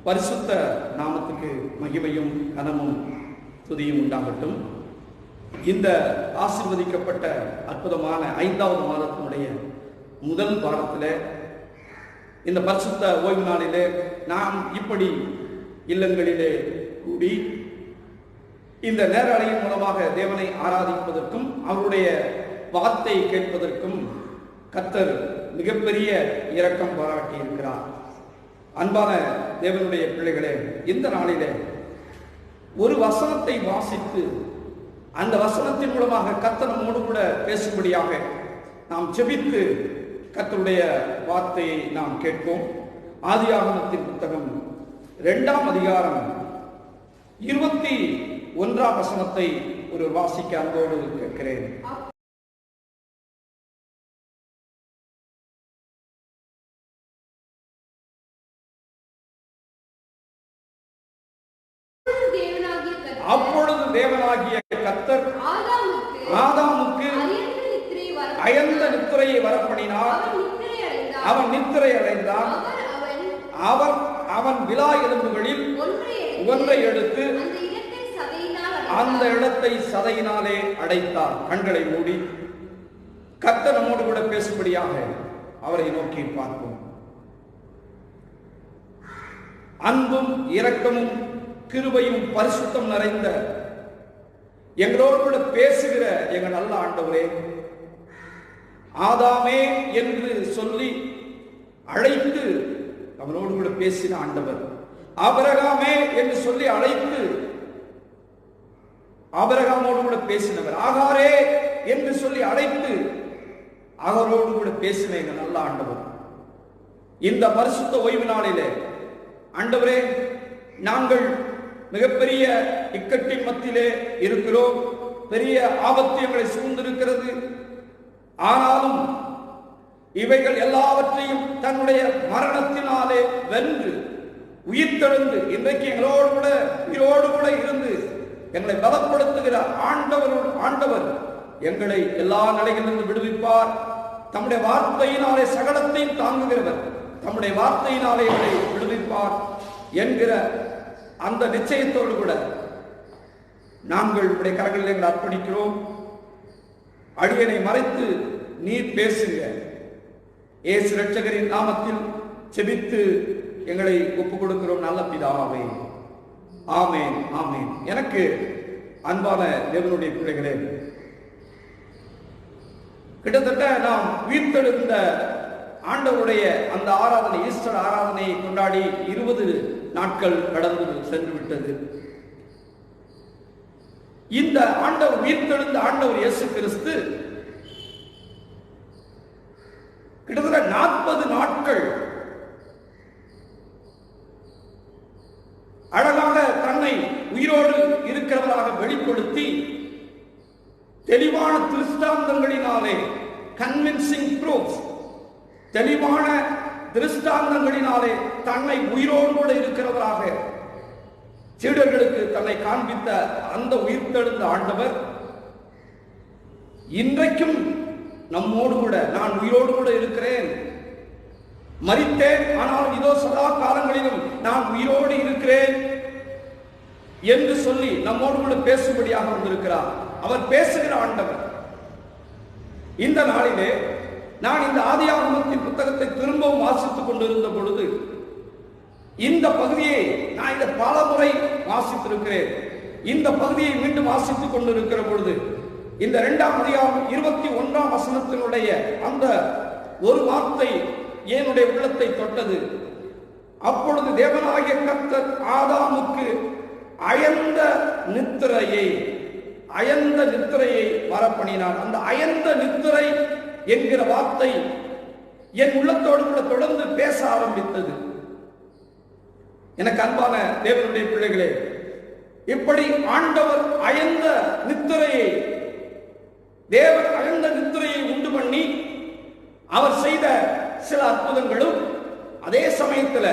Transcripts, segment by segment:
பரிசுத்த நாமத்துக்கு மகிமையும் கனமும் துதியும் உண்டாகட்டும். இந்த ஆசீர்வதிக்கப்பட்ட அற்புதமான 5வது மாதத்தினுடைய முதல் வாரத்தில் இந்த பரிசுத்த ஓய்வு நாளிலே நாம் இப்படி இல்லங்களிலே கூடி இந்த நேரலையின் மூலமாக தேவனை ஆராதிப்பதற்கும் அவருடைய வார்த்தை கேட்பதற்கும் கர்த்தர் மிகப்பெரிய இரக்கம் பாராட்டி இருக்கிறார். அன்பான தேவனுடைய பிள்ளைகளே, இந்த நாளிலே ஒரு வசனத்தை வாசித்து அந்த வசனத்தின் மூலமாக கர்த்தர் நம்மோடு கூட பேசும்படியாக நாம் ஜெபித்து கர்த்தருடைய வார்த்தையை நாம் கேட்போம். ஆதியாகமத்தின் புத்தகம் 2ஆம் அதிகாரம் 21ஆம் வசனத்தை ஒரு வாசிக்க அன்போடு கேட்கிறேன். அப்பொழுது தேவனாகிய கர்த்தர் ஆதாமுக்கு அயர்ந்த நித்திரையை வரப்பண்ணினார். அவன் நித்திரை அடைந்தான். அவன் விலா எலும்புகளில் ஒன்றை எடுத்து அந்த இடத்தை சதையினாலே அடைத்தார். கண்களை மூடி கர்த்தர் நம்மோடு கூட பேசும்படியாக அவரை நோக்கி பார்ப்போம். அன்பும் இரக்கமும் கிருபையும் பரிசுத்தம் நிறைந்த எங்களோடு கூட பேசுகிற எங்கள் நல்ல ஆண்டவரே, ஆதாமே என்று சொல்லி அழைத்து அவனோடு கூட பேசின ஆண்டவர், ஆபிரகாமே என்று சொல்லி அழைத்து ஆபிரகாமோடு கூட பேசினவர், ஆகாரே என்று சொல்லி அழைத்து ஆகாரோடு கூட பேசின எங்கள் நல்ல ஆண்டவர், இந்த பரிசுத்த ஓய்வு நாளிலே ஆண்டவரே, நாங்கள் மிகப்பெரிய இக்கட்டின் மத்தியிலே இருக்கிறோம். பெரிய ஆபத்து எங்களை சூழ்ந்திருக்கிறது. ஆனாலும் இவைகள் எல்லாவற்றையும் தன்னுடைய மரணத்தினாலே வென்று உயிர்த்தெழுந்து இன்றைக்கு எங்களோடு கூட உயிரோடு கூட இருந்து எங்களை பலப்படுத்துகிற ஆண்டவர் எங்களை எல்லா நிலைகளிலிருந்து விடுவிப்பார். தம்முடைய வார்த்தையினாலே சகலத்தையும் தாங்குகிறவர், தம்முடைய வார்த்தையினாலே எங்களை விடுவிப்பார் என்கிற அந்த நிச்சயத்தோடு கூட நாங்கள் உடைய கரங்களில் எங்களை அர்ப்பணிக்கிறோம். அடியனை மறைத்து நீர் பேசுங்க. இயேசு இரட்சகரின் நாமத்தில் செபித்து எங்களை ஒப்புக் கொடுக்கிறோம் நல்ல பிதாவே, ஆமேன் ஆமேன். எனக்கு அன்பான தேவனுடைய பிள்ளைகளே, கிட்டத்தட்ட நாம் உயிர்த்தெழுந்த ஆண்டவருடைய அந்த ஆராதனை, ஈஸ்டர் ஆராதனையை கொண்டாடி 20 நாட்கள் கடந்து சென்று விட்டது. இந்த ஆண்டவர், உயிர்த்தெழுந்த ஆண்டவர் இயேசு கிறிஸ்து கிட்டத்தட்ட 40 நாட்கள் அழகாக தன்னை உயிரோடு இருக்கிறவராக வெளிப்படுத்தி தெளிவான திருஷ்டாந்தங்களினாலே, கன்வின்சிங் ப்ரூஃப், தெளிவான திருஷ்டாந்தங்களினாலே தன்னை உயிரோடு கூட இருக்கிறவராக சீடர்களுக்கு தன்னை காண்பித்த அந்த உயிர்த்தெழுந்த ஆண்டவர் இன்றைக்கும் நம்மோடு கூட, நான் உயிரோடு கூட இருக்கிறேன், மரித்தேன், ஆனால் இதோ சதா காலங்களிலும் நான் உயிரோடு இருக்கிறேன் என்று சொல்லி நம்மோடு கூட பேசும்படியாக வந்திருக்கிறார். அவர் பேசுகிற ஆண்டவர். இந்த நாளிலே நான் இந்த ஆதியாகமத்தின் புத்தகத்தை திரும்பவும் வாசித்துக் கொண்டிருந்த பொழுது இந்த பகுதியை நான் இந்த பல முறை வாசித்திருக்கிறேன். இந்த பகுதியை மீண்டும் வாசித்துக் கொண்டிருக்கிற பொழுது இந்த 2ஆம் அதிகாரம் 21ஆம் வசனத்தினுடைய அந்த ஒரு வார்த்தை என்னுடைய உள்ளத்தை தொட்டது. அப்பொழுது தேவனாகிய கர்த்தர் ஆதாமுக்கு அயர்ந்த நித்திரையை வரப்பண்ணினார். அந்த அயர்ந்த நித்திரை என்கிற வார்த்தை என் உள்ளத்தோடு கூட தொடர்ந்து பேச ஆரம்பித்தது. எனக்கு அன்பான தேவனுடைய பிள்ளைகளே, இப்படி ஆண்டவர் அயர்ந்த நித்திரையை, தேவன் அயர்ந்த நித்திரையை உண்டு பண்ணி அவர் செய்த சில அற்புதங்களும், அதே சமயத்தில்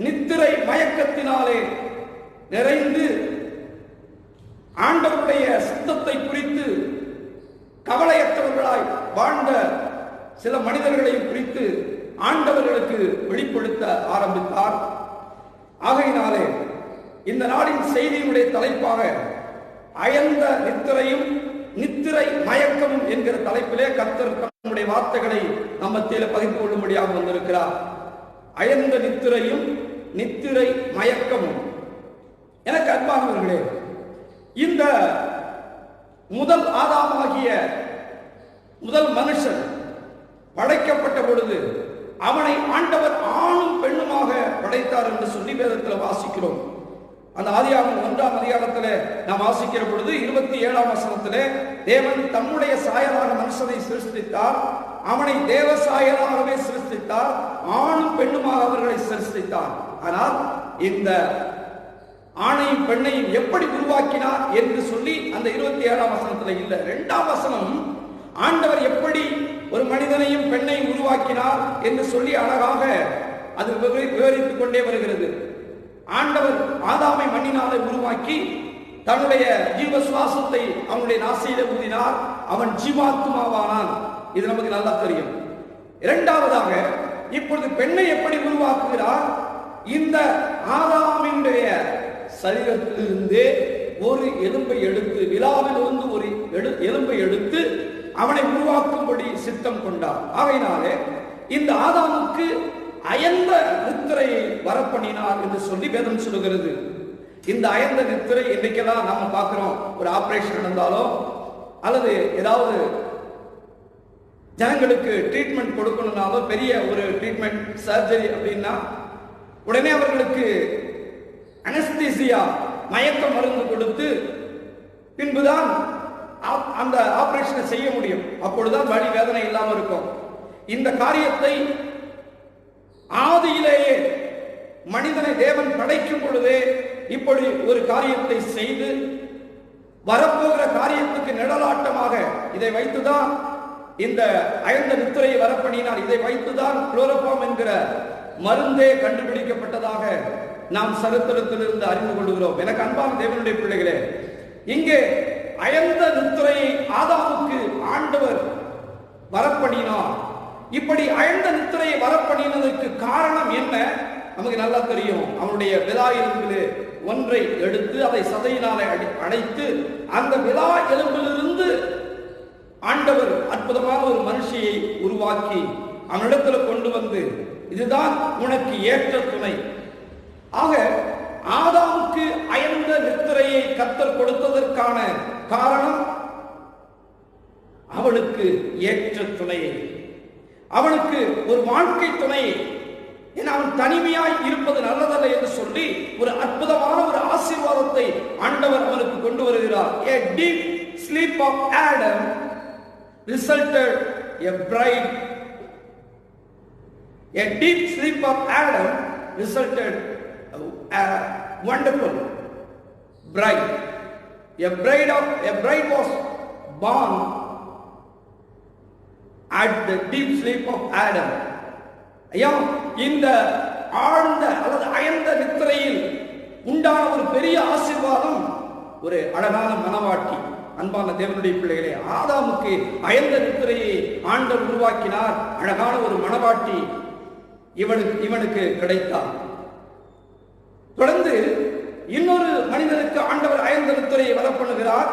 நித்திரை மயக்கத்தினாலே நிறைந்து ஆண்டவருடைய சித்தத்தை குறித்து கவலையற்றவர்களாய் வாழ்ந்த சில மனிதர்களையும் குறித்து ஆண்டவர்களுக்கு வெளிப்படுத்த ஆரம்பித்தார். ஆகையினாலே இந்த நாளின் செய்தியினுடைய தலைப்பாக அயர்ந்த நித்திரையும் நித்திரை மயக்கமும் என்கிற தலைப்பிலே கர்த்தர் தம்முடைய வார்த்தைகளை நம்ம மத்தியில பகிர்ந்து கொள்ளும்படியாக வந்திருக்கிறார். அயர்ந்த நித்திரையும் நித்திரை மயக்கமும். எனக்கு அன்பானவர்களே, இந்த முதல் ஆதாமாகிய முதல் மனுஷன் படைக்கப்பட்ட பொழுது அவனை ஆண்டவர் ஆணும் பெண்ணுமாக படைத்தார் என்று சொல்லி வேதத்தில் வாசிக்கிறோம். அந்த ஆதியாகமம் 1ஆம் அதிகாரத்தில் நாம் வாசிக்கிற பொழுது 27ஆம் வசனத்திலே தேவன் தம்முடைய சாயலாக மனுஷனை சிருஷ்டித்தார், அவனை தேவ சாயலாகவே சிருஷ்டித்தார், ஆணும் பெண்ணுமாக அவர்களை சிருஷ்டித்தார். ஆனால் இந்த ஆணையும் பெண்ணையும் எப்படி உருவாக்கினார் என்று சொல்லி அந்த 27ஆம் வசனத்தில் இல்லை. 2ஆம் வசனம் ஆண்டவர் எப்படி ஒரு மனிதனையும் பெண்ணையும் உருவாக்கினார் என்று சொல்லி அழகாக அது விவரித்துக் கொண்டே வருகிறது. ஆண்டவர் ஆதாமை மண்ணினாலே உருவாக்கி தன்னுடைய ஜீவ சுவாசத்தை அவனுடைய நாசியிலே ஊதினார், அவன் ஜீவாத்மாவானான். இது நமக்கு நல்லா தெரியும். இரண்டாவதாக இப்பொழுது பெண்ணை எப்படி உருவாக்குகிறார்? இந்த ஆதாமினுடைய சரீரத்திலிருந்தே ஒரு எலும்பை எடுத்து, விலாவிலிருந்து ஒரு எலும்பை எடுத்து அவனை உருவாக்கும்படி சித்தம் கொண்டார். ஆகையினாலே இந்த ஆதாமுக்கு அயர்ந்த நித்திரையை வரப்பண்ணினார் என்று சொல்லி வேதம் சொல்லுகிறது. இந்த அயர்ந்த நித்திரை இன்னைக்கெல்லாம் நாம பார்க்கிறோம். ஒரு ஆபரேஷன் நடந்தாலோ அல்லது ஏதாவது ஜனங்களுக்கு ட்ரீட்மெண்ட் கொடுக்கணும்னாலோ, பெரிய ஒரு ட்ரீட்மெண்ட் சர்ஜரி அப்படின்னா உடனே அவர்களுக்கு அனஸ்தீசியா மயக்க மருந்து கொடுத்து பின்புதான் அந்த ஆபரேஷனை செய்ய முடியும். அப்பொழுதுதான் வலி வேதனை இல்லாமல் இருக்கும். இந்த காரியத்தை ஆதியிலேயே மனிதனை தேவன் படைக்கும் பொழுதே இப்படி ஒரு காரியத்தை செய்து வரப்போகிற காரியத்துக்கு நிழலாட்டமாக இதை வைத்துதான் இந்த அயர்ந்த நித்திரையை வரப்பண்ணினார். இதை வைத்துதான் குளோரோஃபார்ம் என்கிற மருந்தே கண்டுபிடிக்கப்பட்டதாக நாம் சரித்திரத்திலிருந்து அறிந்து கொள்கிறோம். எனக்கு அன்பான தேவனுடைய பிள்ளைகளே, இங்கே அயர்ந்த நித்திரையை ஆதாமுக்கு ஆண்டவர் வரப்பண்ணினார். இப்படி அயர்ந்த நித்திரையை வரப்பண்ணினதற்கு காரணம் என்ன? நமக்கு நல்லா தெரியும். அவனுடைய விலா எலும்பிலே ஒன்றை எடுத்து அதை சதையினாலே அடைத்து அந்த விலா எலும்பிலிருந்து ஆண்டவர் அற்புதமான ஒரு மனுஷியை உருவாக்கி அவனிடத்துல கொண்டு வந்து, இதுதான் உனக்கு ஏற்ற துணை. ஆக ஆதாமுக்கு அயர்ந்த நித்திரையை கர்த்தர் கொடுத்ததற்கான காரணம் அவனுக்கு ஏற்ற துணையை, அவனுக்கு ஒரு வாழ்க்கை துணையை. அவன் தனிமையாய் இருப்பது நல்லதல்ல என்று சொல்லி ஒரு அற்புதமான ஒரு ஆசீர்வாதத்தை ஆண்டவர் அவனுக்கு கொண்டு வருகிறார். A deep sleep of Adam resulted a bride. A deep sleep of Adam resulted a wonderful bride. A bride was born at the deep sleep of Adam. ஐயா, இந்த ஆழ்ந்த அல்லது அயர்ந்த நித்திரையில் உண்டான ஒரு பெரிய ஆசீர்வாதம் ஒரு அழகான மனவாட்டி. அன்பான தேவனுடைய பிள்ளைகளே, ஆதாமுக்கு அயர்ந்த நித்திரையை ஆண்டவர் உருவாக்கினார். அழகான ஒரு மனவாட்டி இவனுக்கு கிடைத்தார். தொடர்ந்து இன்னொரு மனிதனுக்கு ஆண்டவர் அயர்ந்த நித்திரையை வரப்பண்ணுகிறார்.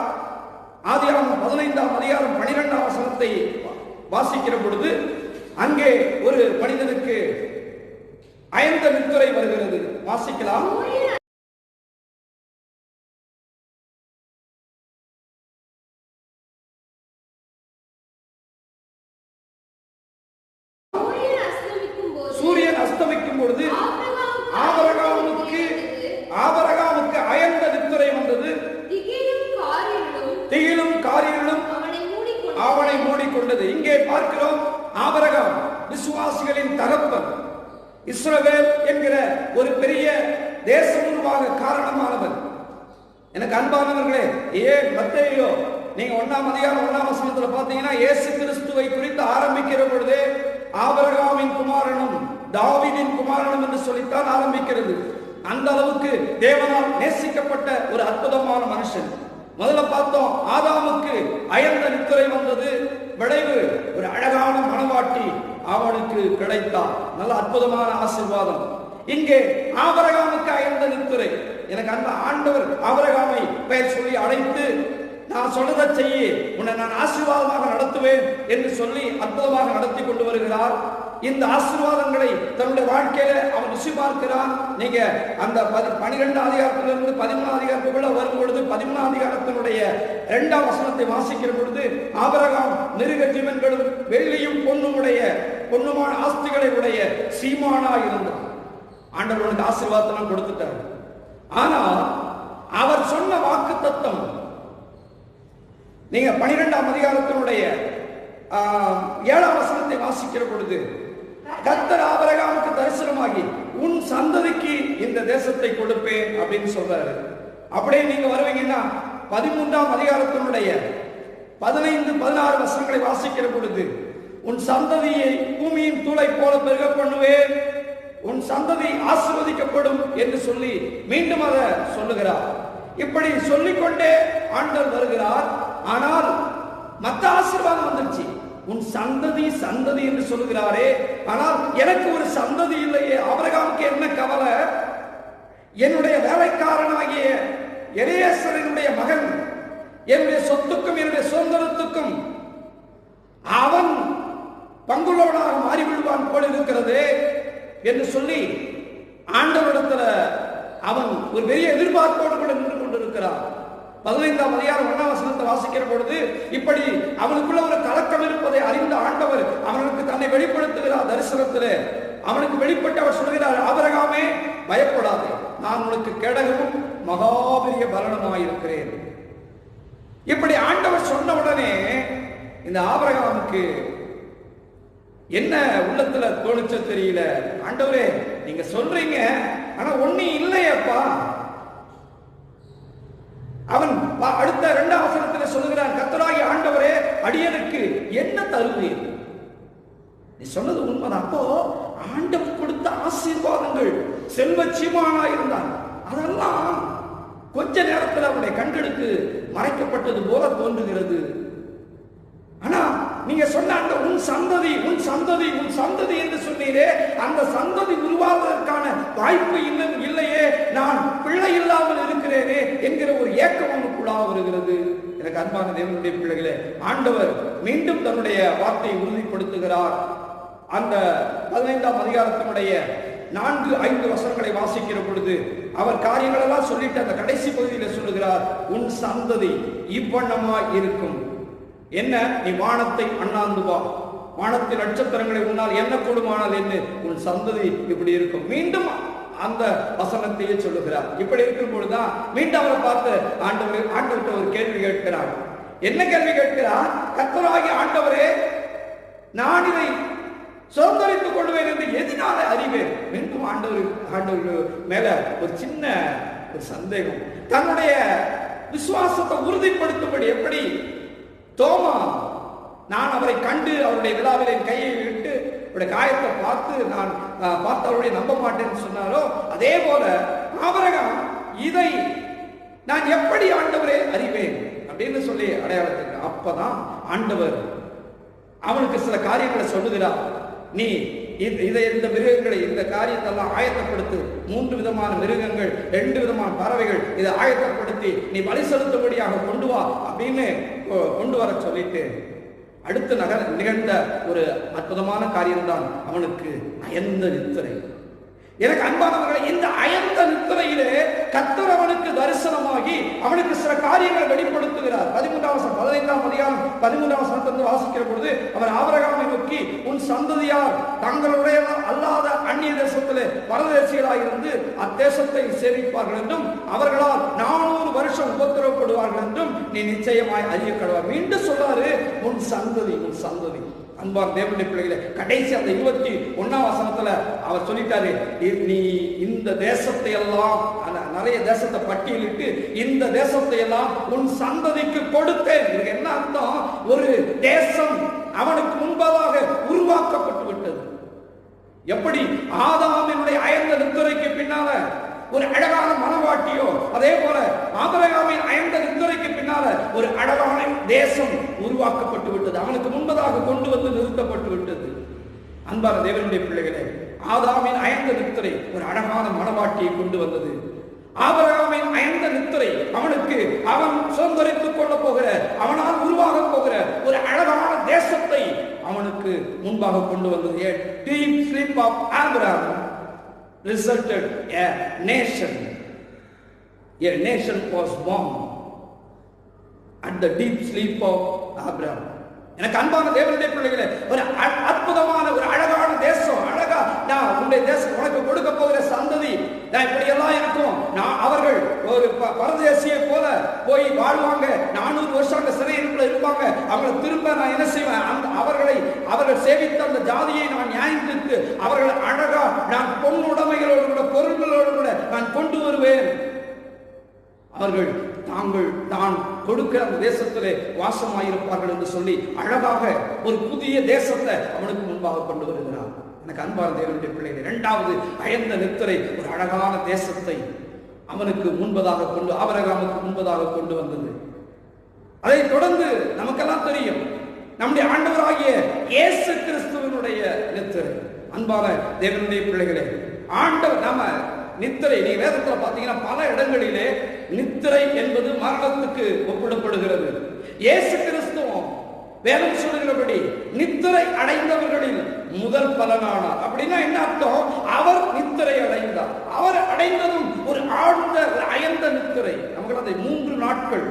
ஆதியாகமம் 15ஆம் அதிகாரம் 12ஆம் வசனத்தை வாசிக்கிற பொழுது அங்கே ஒரு மனிதனுக்கு அயர்ந்த நித்திரை வருகிறது. வாசிக்கலாம். சூரியன் அஸ்தமிக்கும் பொழுது ஆபிரகாமுக்கு அயர்ந்த நித்திரை வந்தது. திகிலும் காரியங்களும் அவனை மூடிக்கொண்டது. இங்கே பார்க்கிறோம், ஆபிரகாம் விசுவாசிகளின் தகப்பன், இஸ்ரவேல் என்கிற ஒரு பெரிய தேசம் உருவாக காரணமானவன். எனக்கு அன்பானவர்களே, மத்தேயு நீங்க 1ஆம் அதிகாரம் 1ஆம் வசனத்துல பாத்தீங்கன்னா இயேசு கிறிஸ்துவை குறித்து ஆரம்பிக்கிற பொழுதே ஆபிரகாமின் குமாரனும் தாவீதின் குமாரனும் என்று சொல்லித்தான் ஆரம்பிக்கிறது. அந்த அளவுக்கு தேவனால் நேசிக்கப்பட்ட ஒரு அற்புதமான மனுஷன். முதல்ல பார்த்தோம், ஆதாமுக்கு அயர்ந்த நித்திரை வந்தது. விளைவு ஒரு அழகான மனவாட்டி அவனுக்கு கிடைத்தார். நல்ல அற்புதமான ஆசீர்வாதம். இங்கே ஆபிரகாமுக்கு அயர்ந்த நித்திரை. எனக்கு அந்த ஆண்டவர் ஆபிரகாமை பெயர் சொல்லி அழைத்து, நான் சொன்னதை செய்ய, உன்னை நான் ஆசீர்வாதமாக நடத்துவேன் என்று சொல்லி அற்புதமாக நடத்தி கொண்டு வருகிறார். இந்த ஆசீர்வாதங்களை தன்னுடைய வாழ்க்கையில அவன் ருசி பார்க்கிறான். நீங்க அந்த 12 அதிகாரத்திலிருந்து 13 அதிகாரத்துக்குள்ள வரும் பொழுது 13 அதிகாரத்தினுடைய 2ஆம் வசனத்தை வாசிக்கிற பொழுது, ஆபிரகாம் மிருக ஜீவன்களும் வெள்ளியும் பொன்னுமான ஆஸ்திகளை உடைய சீமானா இருந்தார். ஆண்டவனுக்கு ஆசீர்வாதம் கொடுத்துட்டார். ஆனா அவர் சொன்ன வாக்கு தத்தம் நீங்க 12ஆம் அதிகாரத்தினுடைய 7ஆம் வசனத்தை வாசிக்கிற பொழுது, கர்த்தர் ஆபிரகாமுக்கு தரிசனமாகி உன் சந்ததிக்கு இந்த தேசத்தை கொடுப்பேன் அப்படின்னு சொல்றாரு. அப்படியே நீங்க வருவீங்கன்னா 13ஆம் அதிகாரத்தினுடைய 15, 16 வசனங்களை வாசிக்கிற பொழுது, உன் சந்ததியை பூமியின் தூளை போல பெருக பண்ணுவேன், உன் சந்ததி ஆசீர்வதிக்கப்படும் என்று சொல்லி மீண்டும் அதை சொல்லுகிறார். இப்படி சொல்லிக்கொண்டே ஆண்டவர் வருகிறார். ஆனால் மற்ற ஆசீர்வாதம் வந்துருச்சு. உன் சந்ததி சந்ததி என்று சொல்லுகிறாரே, ஆனால் எனக்கு ஒரு சந்ததி இல்லையே. ஆபிரகாமுக்கு என்ன கவலை? என்னுடைய வேலைக்காரனாகிய எலியேசரினுடைய மகன் என்னுடைய சொத்துக்கும் என்னுடைய சுதந்திரத்துக்கும் அவன் பங்குள்ளவனாக மாறி விடுவான் போல் இருக்கிறது என்று சொல்லி ஆண்டவரிடத்துல அவன் ஒரு பெரிய எதிர்பார்ப்போடு கூட நின்று கொண்டிருக்கிறான். 15ஆம் அதிகாரம் 1ஆம் வசனத்தை வாசிக்கிற பொழுது, இப்படி அவனுக்குள்ள ஒரு கலக்கம் இருப்பதை அறிந்த ஆண்டவர் அவனுக்கு தன்னை வெளிப்படுத்துகிறார். தரிசனத்திலே அவனுக்கு வெளிப்பட்டு அவர் சொல்கிறார், ஆபிரகாமே பயப்படாதே, நான் உனக்கு கேடகமும் மகாபெரிய பலனுமாயிருக்கிறேன். இப்படி ஆண்டவர் சொன்ன உடனே இந்த ஆபிரகாமுக்கு என்ன உள்ளத்துல தோணுச்சோ தெரியல. ஆண்டவரே நீங்க சொல்றீங்க, ஆனா ஒன்னும் இல்லையப்பா. அவன் அடுத்த 2ஆம் வசனத்தில் சொல்லுகிறான், கர்த்தராகிய ஆண்டவரே அடியனுக்கு என்ன தருவீர்? நீ சொன்னது உண்மைதான். அப்போ ஆண்டவர் கொடுத்த ஆசீர்வாதங்கள் செல்வ சீமானா இருந்தான். அதெல்லாம் கொஞ்ச நேரத்தில் அவருடைய கண்களுக்கு மறைக்கப்பட்டது போல தோன்றுகிறது. ஆனா நீங்க சொன்ன அந்த உன் சந்ததி உன் சந்ததி உன் சந்ததி என்று சொன்னீரே, அந்த சந்ததி உருவாவதற்கான வாய்ப்பு இல்லையே, நான் பிள்ளை இல்லாமல் இருக்கிறேனே என்கிற ஒரு ஏக்கம் அவனுக்குள்ளாக வருகிறது. எனக்கு அன்பான தேவனுடைய பிள்ளைகளே, ஆண்டவர் மீண்டும் தன்னுடைய வார்த்தையை உறுதிப்படுத்துகிறார். அந்த 15ஆம் அதிகாரத்தினுடைய 4, 5 வசனங்களை வாசிக்கிற பொழுது அவர் காரியங்கள் எல்லாம் சொல்லிட்டு அந்த கடைசி பகுதியில் சொல்லுகிறார், உன் சந்ததி இவ்வண்ணமா இருக்கும். என்ன? நீ வானத்தை அண்ணாந்து வா, வானத்தின் நட்சத்திரங்களை உன்னால் என்ன கூடுமானால் என்ன, உன் சந்ததி இப்படி இருக்கும். மீண்டும் அந்த வசனத்தையே சொல்லுகிறார். இப்படி இருக்கும் பொழுதுதான் மீண்டும் அவரை பார்த்து ஆண்டவர்கிட்ட ஒரு கேள்வி கேட்கிறார். என்ன கேள்வி கேட்கிறார்? கர்த்தராகிய ஆண்டவரே, நான் இதை சுதந்திரித்துக் கொள்வேன் என்று எதினால அறிவேன்? மீண்டும் ஆண்டவர் மேல ஒரு சின்ன ஒரு சந்தேகம். தன்னுடைய விசுவாசத்தை உறுதிப்படுத்தும்படி, எப்படி தோமா நான் அவரை கண்டு அவருடைய விழாவில் என் கையை விட்டு அவருடைய காயத்தை நான் அவருடைய நம்ப மாட்டேன்னு சொன்னாரோ, அதே போல ஆபிரகாம் இதை நான் எப்படி ஆண்டவரே அறிவேன் அப்படின்னு சொல்லி அடையாளத்துக்கு. அப்பதான் ஆண்டவர் அவனுக்கு சில காரியங்களை சொல்லுகிறார். நீ இந்த மிருகங்களை, இந்த காரியத்தெல்லாம் ஆயத்தப்படுத்து. 3 விதமான மிருகங்கள், 2 விதமான பறவைகள், இதை ஆயத்தப்படுத்தி நீ பலி செலுத்தும்படியாக கொண்டு வா அப்படின்னு கொண்டு வர சொல்லிட்டு, அடுத்து நிகழ்ந்த ஒரு அற்புதமான காரியம்தான் அவனுக்கு அயர்ந்த நித்திரை. எனக்கு அன்பானவர்களை, இந்த அயர்ந்த நித்திரையிலே கர்த்தர் அவனுக்கு தரிசனமாகி அவனுக்கு சில காரியங்களை வெளிப்படுத்துகிறார். 15ஆம் அதிகாரம் 13ஆம் வசனத்தை வாசிக்கிற பொழுது அவர் ஆபிரகாமை நோக்கி, உன் சந்ததியார் தங்களுடைய அல்லாத அந்நிய தேசத்திலே பரதேசிகளாயிருந்து அத்தேசத்தை சேவிப்பார்கள் என்றும் அவர்களால் 400 வருஷம் உபத்திரவப்படுவார்கள் என்றும் நீ நிச்சயமாய் அறிய கடவாய். மீண்டும் சொல்றாரு, உன் சந்ததி உன் சந்ததி. அன்பான தேவனுடைய பிள்ளைகளே, கடைசி அந்த 21ஆம் வசனத்துல அவர் சொல்லிட்டாரு, நீ இந்த தேசத்தை எல்லாம், நிறைய தேசத்தை பட்டியலிட்டு இந்த தேசத்தை எல்லாம் உன் சந்ததிக்கு கொடுத்தேன். இதுக்கு என்ன அர்த்தம்? ஒரு தேசம் அவனுக்கு முன்பதாக உருவாக்கப்பட்டு விட்டது. எப்படி ஆதாமினுடைய அயர்ந்த நித்திரைக்கு பின்னால ஒரு அழகான மனவாட்டியோ, அதே போல ஆபிரகாமின் அயர்ந்த நித்திரைக்கு பின்னால ஒரு அழகான தேசம் உருவாக்கப்பட்டு விட்டது. அவனுக்கு முன்பதாக கொண்டு வந்து நிறுத்தப்பட்டு விட்டது. அன்பான தேவனுடைய பிள்ளைகளே, ஆதாமின் அயர்ந்த நித்திரை ஒரு அழகான மனவாட்டியை கொண்டு வந்தது. ஆபிரகாமின் அயர்ந்த நித்திரை அவன் சுதந்திரித்துக் கொள்ள போகிற, அவனால் உருவாக போகிற ஒரு அழகான தேசத்தை அவனுக்கு முன்பாக கொண்டு வந்தது. A deep sleep of Abraham resulted a nation. A nation was born at the deep sleep of Abraham. எனக்கு அன்பான தேவனுடைய பிள்ளைகளே, ஒரு அற்புதமான ஒரு அழகான தேசம், அழகா நான் உன்னுடைய தேசம் உனக்கு கொடுக்க போகிற சந்ததி நான் இப்படியெல்லாம் இருக்கும். அவர்கள் ஒரு பரதேசியை போல போய் வாழ்வாங்க, 400 வருஷம் அந்த சிறையிருப்புல இருப்பாங்க. அவங்களை திரும்ப நான் என்ன செய்வேன், அவர்கள் சேவித்த அந்த ஜாதியை நான் நியாயத்திற்கு அவர்கள் அழகா நான் பொன்னுடைமைகளோடு கூட பொருள்களோடு கூட நான் கொண்டு வருவேன். அவர்கள் தான் கொடுக்கிற அந்த தேசத்திலே வாசமாயிருப்பார்கள் என்று சொல்லி அழகாக ஒரு புதிய தேசத்தை அவனுக்கு முன்பாக கொண்டு வருகிறார். எனக்கு அன்பான தேவனுடைய பிள்ளைகள், இரண்டாவது அயர்ந்த நித்திரை ஒரு அழகான தேசத்தை அவனுக்கு முன்பதாக ஆபிரகாமுக்கு முன்பதாக கொண்டு வந்தது. அதை தொடர்ந்து நமக்கெல்லாம் தெரியும், நம்முடைய ஆண்டவராகிய இயேசு கிறிஸ்துவினுடைய நித்திரை. அன்பான தேவனுடைய பிள்ளைகளே, ஆண்டவர் நாம நித்திரை, நீ வேதத்துல பாத்தீங்கன்னா பல இடங்களிலே நித்திரை என்பது மரணத்துக்கு ஒப்பிடப்படுகிறது. இயேசு கிறிஸ்துவும் வேதம் சொல்லுகிறபடி நித்திரை அடைந்தவர்களில் முதல் பலனானார். அப்படின்னா என்ன அர்த்தம்? அவர் நித்திரை அடைந்தார். அவர் அடைந்ததும் ஒரு ஆழ்ந்த அயர்ந்த நித்திரை. நமக்கு அதை 3 நாட்கள்,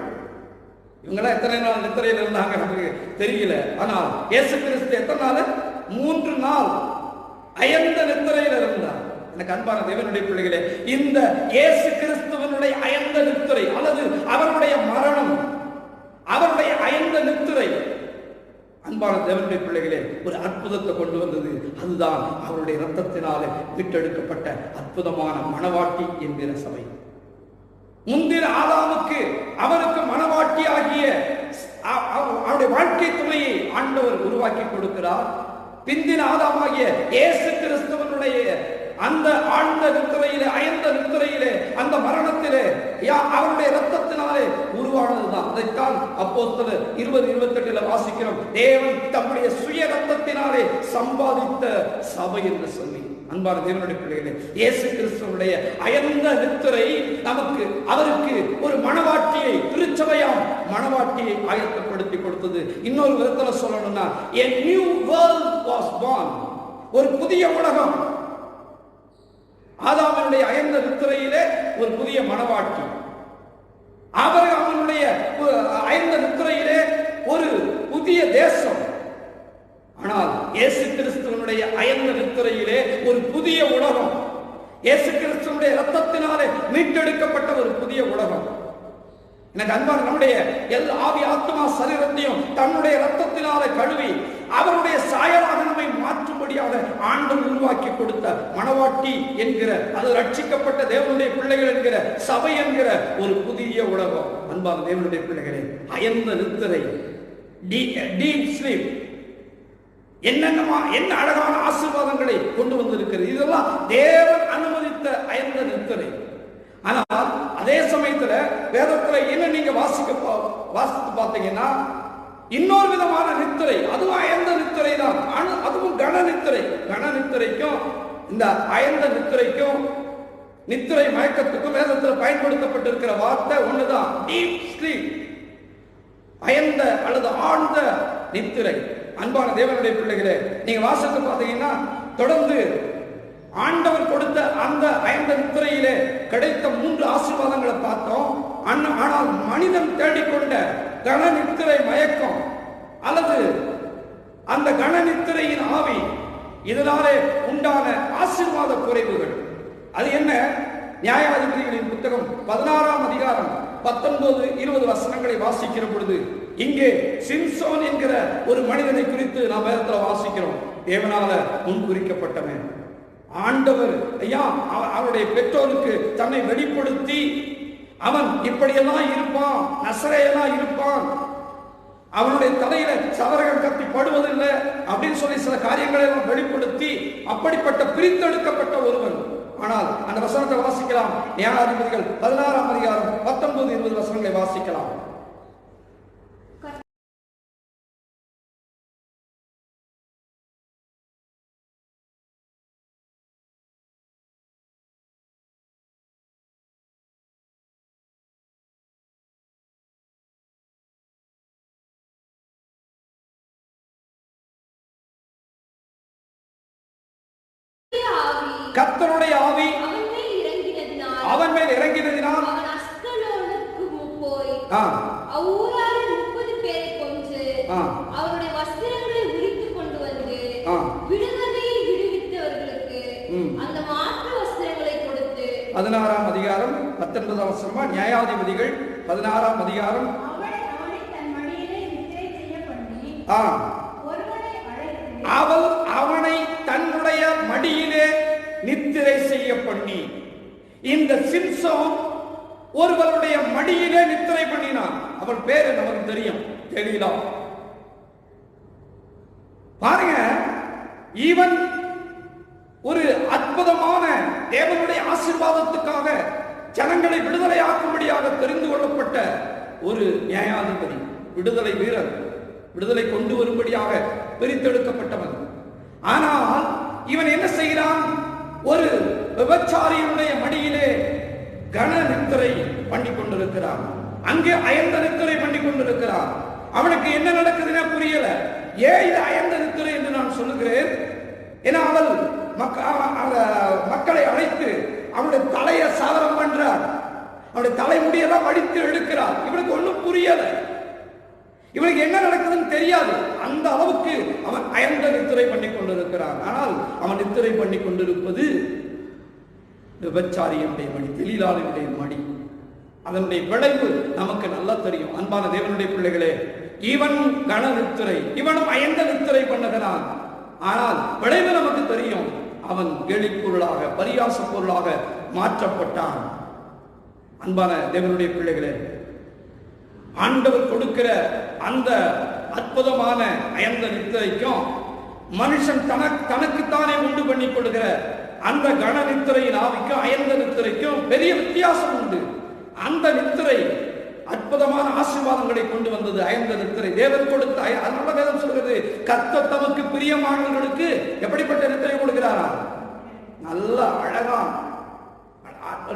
இவங்கெல்லாம் எத்தனை நாள் நித்திரையில் இருந்தாங்க நமக்கு தெரியல. ஆனால் இயேசு கிறிஸ்து எத்தனை நாள்? 3 நாள் அயர்ந்த நித்திரையில் இருந்தார். எனக்கு அன்பான தேவனுடைய பிள்ளைகளே, இந்த இயேசு கிறிஸ்துவனுடைய அயர்ந்த நித்திரை அல்லது அவருடைய மரணம், அவருடைய அயர்ந்த நித்திரை அன்பான தேவனுடைய பிள்ளைகளே ஒரு அற்புதத்தை கொண்டு வந்தது. அதுதான் அவருடைய இரத்தத்தினாலே மீட்டெடுக்கப்பட்ட அற்புதமான மணவாட்டி என்கிற சபை. முந்தின ஆதாமுக்கு அவருக்கு மணவாட்டி ஆகிய அவருடைய வாழ்க்கை துணையை ஆண்டவர் உருவாக்கி கொடுக்கிறார். பிந்தின ஆதாமாகிய இயேசு கிறிஸ்துவனுடைய அந்த ஆழ்ந்த நித்திரையிலே, அயர்ந்த நித்திரையிலே, அந்த மரணத்திலே அவருடைய இரத்தத்தினாலே உருவானதுதான். அதைத்தான் அப்போஸ்தலர் 20:28 வாசிக்கிறோம். தேவன் தம்முடைய சுய இரத்தத்தினாலே சம்பாதித்த சபை என்று சொல்லி. அன்பான தேவனுடைய பிள்ளைகளே, இயேசு கிறிஸ்துவனுடைய அயர்ந்த நித்திரை நமக்கு அவருக்கு ஒரு மணவாட்டியை, திருச்சபையாம் மணவாட்டியை ஆயத்தப்படுத்தி கொடுத்தது. இன்னொரு விதத்துல சொல்லணும்னா a new world was born. ஒரு புதிய உலகம். ஆதாமுடைய அயர்ந்த நித்திரையிலே ஒரு புதிய மணவாட்டி, ஆபிரகாமுடைய அயர்ந்த நித்திரையிலே ஒரு புதிய தேசம். ஆனால் இயேசு கிறிஸ்துவனுடைய அயர்ந்த நித்திரையிலே ஒரு புதிய உலகம். இயேசு கிறிஸ்துவனுடைய இரத்தத்தினாலே மீட்டெடுக்கப்பட்ட ஒரு புதிய உலகம். எனக்கு அன்பான நம்முடைய எல்லா ஆவி ஆத்மா சரீரத்தையும் தன்னுடைய இரத்தத்தினாலே கழுவி அவருடைய சாயலாக நம்மை மாற்றும்படியாக ஆண்டவர் உருவாக்கி கொடுத்த மணவாட்டி என்கிற, அது ரட்சிக்கப்பட்ட தேவனுடைய பிள்ளைகள் என்கிற சபை என்கிற ஒரு புதிய உலகம். அன்பான தேவனுடைய பிள்ளைகளே, அயர்ந்த நித்திரை, டீப் ஸ்லீப், என்ன அழகான ஆசீர்வாதங்களை கொண்டு வந்திருக்கிறது. இதெல்லாம் தேவன் அனுமதித்த அயர்ந்த நித்திரை. ஆனால் அதே சமயத்துல வேதத்துல என்ன நீங்க வாசித்து பார்த்தீங்கன்னா இன்னொரு விதமான நித்திரை, அதுவும் அயர்ந்த நித்திரை தான். அதுவும் கன நித்திரை. கன நித்திரைக்கும் இந்த அயர்ந்த நித்திரைக்கும், நித்திரை மயக்கத்துக்கும் வேதத்தில் பயன்படுத்தப்பட்டிருக்கிற வார்த்தை ஒண்ணுதான், டீப் ஸ்லீப், அயர்ந்த அல்லது ஆழ்ந்த நித்திரை. அன்பான தேவனுடைய பிள்ளைகளே, நீங்க வாசித்து பார்த்தீங்கன்னா தொடர்ந்து ஆண்டவர் கொடுத்த அந்த அயர்ந்த நித்திரையிலே கிடைத்த 3 ஆசீர்வாதங்களை பார்த்தோம். ஆனால் மனிதன் தேடிக்கொண்ட கன நித்திரை மயக்கம் அல்லது அந்த கன நித்திரையின் ஆவி, இதனாலே உண்டான ஆசீர்வாத குறைவுகள். அது என்ன? நியாயாதிபதிகளின் புத்தகம் 16ஆம் அதிகாரம் 19-20 வசனங்களை வாசிக்கிற பொழுது இங்கே சிம்சோன் என்கிற ஒரு மனிதனை குறித்து நாம் வேதத்தில் வாசிக்கிறோம். தேவனால முன்குறிக்கப்பட்டவன். ஆண்டவர் ஐயா அவருடைய பெற்றோருக்கு தன்னை வெளிப்படுத்தி அவன் இப்படியெல்லாம் இருப்பான், நசரேயெல்லாம் இருப்பான், அவனுடைய தலையில சவரகம் கத்தி படுவதில்லை அப்படின்னு சொல்லி சில காரியங்களை எல்லாம் வெளிப்படுத்தி அப்படிப்பட்ட பிரித்தெடுக்கப்பட்ட ஒருவன். ஆனால் அந்த வசனத்தை வாசிக்கலாம். நியாயாதிபதிகள் 16ஆம் அதிகாரம் 19-20 வசனங்களை வாசிக்கலாம். கர்த்தருடைய ஆவி அவன் மேல் இறங்கினதினால் ஊராரில் 30 பேரை கொன்று அவருடைய வஸ்திரங்களை உரித்துக் கொண்டு வந்து விடுதலையை விடுவித்தவர்களுக்கு அந்த மாற்று வஸ்திரங்களை கொடுத்து 16ஆம் அதிகாரம் 19ஆம் வசனமா நியாயாதிபதிகள் 16ஆம் அதிகாரம் அவனை தன்னுடைய மடியிலே நித்திரை செய்ய பண்ணி. இந்த சிம்சோன் ஒருவருடைய மடியிலே நித்திரை பண்ணினான். அவள் பேரு நமக்கு தெரியும், தெரியலா. பாருங்க, இவன் ஒரு அற்புதமான தேவனுடைய ஆசீர்வாதத்துக்காக ஜனங்களை விடுதலையாக்கும்படியாக தெரிந்து கொள்ளப்பட்ட ஒரு நியாயாதிபதி, விடுதலை வீரர், விடுதலை கொண்டு வரும்படியாக பிரித்தெடுக்கப்பட்டவன். ஆனால் இவன் என்ன செய்கிறான்? ஒரு விபச்சாரியினுடைய மடியிலே கன நித்திரை பண்ணி கொண்டிருக்கிறான். அங்கே அயர்ந்த நித்திரை பண்ணி கொண்டிருக்கிறான். அவனுக்கு என்ன நடக்குதுன்னு புரியல. ஏன் இது அயர்ந்த நித்திரை என்று நான் சொல்லுகிறேன்? ஏன்னா அவள் மக்களை அழைத்து அவனுடைய தலையை சாதனம் பண்றார், அவனுடைய தலைமுடியெல்லாம் வடித்து எடுக்கிறார். இவனுக்கு ஒன்றும் புரியல, இவனுக்கு என்ன நடக்குதுன்னு தெரியாது. அந்த அளவுக்கு அவன் அயர்ந்த நித்திரை பண்ணி கொண்டிருக்கிறான். ஆனால் அவன் நித்திரை பண்ணி கொண்டிருப்பது விபச்சாரியுடைய மடி, தெளிலாளனுடைய மடி. அதனுடைய விளைவு நமக்கு நல்லா தெரியும். அன்பான தேவனுடைய பிள்ளைகளே, இவன் கன நித்திரை, இவனும் அயர்ந்த நித்திரை பண்ணுகிறான். ஆனால் விளைவு நமக்கு தெரியும். அவன் கேலி பொருளாக, பரியாச பொருளாக மாற்றப்பட்டான். அன்பான தேவனுடைய பிள்ளைகளே, ஆண்டவர் கொடுக்கிற அந்த அற்புதமான அயர்ந்த நித்திரைக்கும் மனுஷன் தனக்குத்தானே உண்டு பண்ணி கொடுக்கிற அந்த கன நித்திரையின் ஆவிக்கும் அயர்ந்த நித்திரைக்கும் பெரிய வித்தியாசம் உண்டு. அந்த நித்திரை அற்புதமான ஆசீர்வாதங்களை கொண்டு வந்தது. அயர்ந்த நித்திரை தேவன் கொடுத்த. அதனால வேதம் சொல்கிறது, கர்த்தர் தமக்கு பிரியமானவர்களுக்கு எப்படிப்பட்ட நித்திரை கொடுக்கிறாரா? நல்ல அழகா,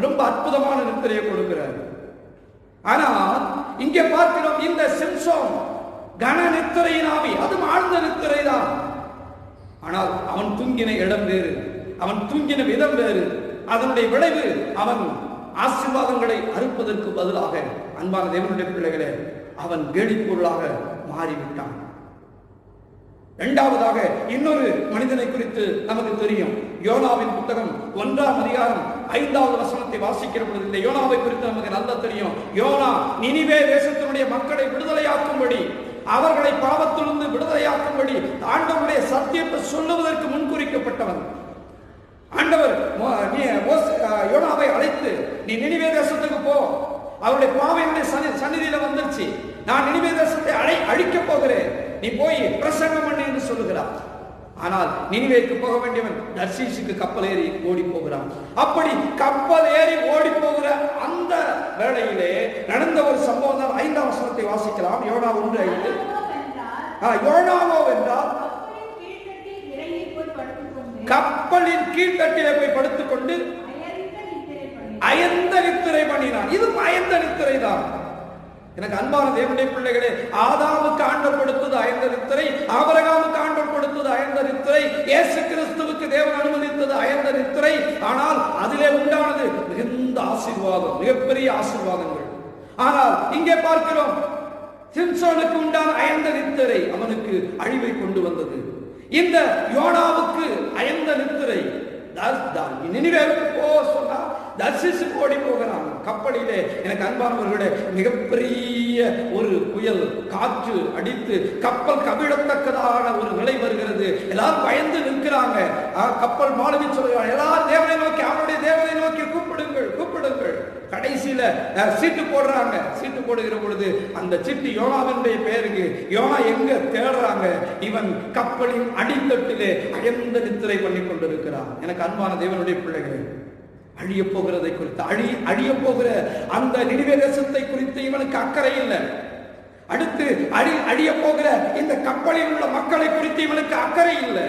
ரொம்ப அற்புதமான நித்திரையை கொடுக்கிறார். ஆனால் இங்கே பார்க்கிறோம், இந்த சிம்சோன் கன நித்திரையின் ஆவி, அதுவும் ஆழ்ந்த நித்திரை தான். ஆனால் அவன் தூங்கின இடம் வேறு, அவன் தூங்கின விதம் வேறு. அதனுடைய விளைவு அவன் ஆசீர்வாதங்களை அறுப்பதற்கு பதிலாக, அன்பான தேவனுடைய பிள்ளைகளே, அவன் கேலி பொருளாக மாறிவிட்டான். இரண்டாவதாக இன்னொரு மனிதனை குறித்து நமக்கு தெரியும். யோனாவின் புத்தகம் 1ஆம் அதிகாரம் 5வது வசனத்தை வாசிக்கிற பொழுது இந்த யோனாவை குறித்து நமக்கு நல்லா தெரியும். யோனா நினிவே தேசத்தினுடைய மக்களை விடுதலையாக்கும்படி, அவர்களை பாவத்திலிருந்து விடுதலையாக்கும்படி ஆண்டவருடைய சத்தியத்தை சொல்லுவதற்கு முன்குறிக்கப்பட்டவன். ஆண்டவர் யோனாவை அழைத்து, நீ நினிவே தேசத்துக்கு போ, அவருடைய பாவையுடைய சந்நிதியில வந்துருச்சு, நான் நினிவே தேசத்தை அழிக்க போகிறேன், நீ போய் பிரசங்கம் பண்ணு என்று சொல்லுகிறார். ஆனால் நினிவேக்கு போக வேண்டியவன் தர்ஷீசுக்கு கப்பல் ஏறி ஓடி போகிறான். அப்படி கப்பல் ஏறி ஓடி போகிற அந்த வேளையிலே நடந்த ஒரு சம்பவம் தான் 5ஆம் வசனத்தை வாசிக்கலாம். யோனா 1:5. யோனாவோ என்றால் கப்பலின் கீழ்த்தட்டிலே போய் படுத்துக்கொண்டு அயர்ந்த நித்திரை பண்ணினான். இது அயர்ந்த நித்திரை தான். எனக்கு அன்பான தேவனுடைய பிள்ளைகளே, ஆதாமுக்கு ஆண்டவர் கொடுத்தது அயர்ந்த நித்திரை, ஆபிரகாமுக்கு ஆண்டவர் கொடுத்தது அயர்ந்த நித்திரை, இயேசு கிறிஸ்துவுக்கு தேவன் அனுமதித்தது அயர்ந்த நித்திரை. ஆனால் அதிலே உண்டானது மிகுந்த ஆசீர்வாதம், மிகப்பெரிய ஆசீர்வாதங்கள். ஆனால் இங்கே பார்க்கிறோம், சிம்சோனுக்கு உண்டான அயர்ந்த நித்திரை அவனுக்கு அழிவை கொண்டு வந்தது. இந்த யோனாவுக்கு அயர்ந்த நித்திரை, நினிவேவுக்கு போக சொன்னா தர்ஷீசுக்கு ஓடி போகிறான் கப்பலிலே. எனக்கு அன்பானவர்களே, மிகப்பெரிய ஒரு புயல் காற்று அடித்து கப்பல் கவிழத்தக்கதான ஒரு நிலை வருகிறது. எல்லாரும் பயந்து நிற்கிறாங்க. கப்பல் மாலுமி சொல்கிறார், எல்லாரும் தேவனை நோக்கி, அவருடைய தேவனை நோக்கி கூப்பிடுங்கள், கூப்பிடுங்கள். கடைசியில சீட்டு போடுறாங்க. சீட்டு போடுகிற பொழுது அந்த சீட்டு யோனாவினுடைய பெயருக்கு. யோனா எங்க தேடுறாங்க? இவன் கப்பலின் அடித்தட்டிலே அயர்ந்த நித்திரை பண்ணி கொண்டிருக்கிறான். எனக்கு அன்பான தேவனுடைய பிள்ளைகளே, அழிய போகிறதை குறித்து, அழிய போகிற அந்த நினிவே தேசத்தை குறித்து இவனுக்கு அக்கறை இல்லை. அடுத்து அழிய போகிற இந்த கப்பலில் உள்ள மக்களை குறித்து இவனுக்கு அக்கறை இல்லை.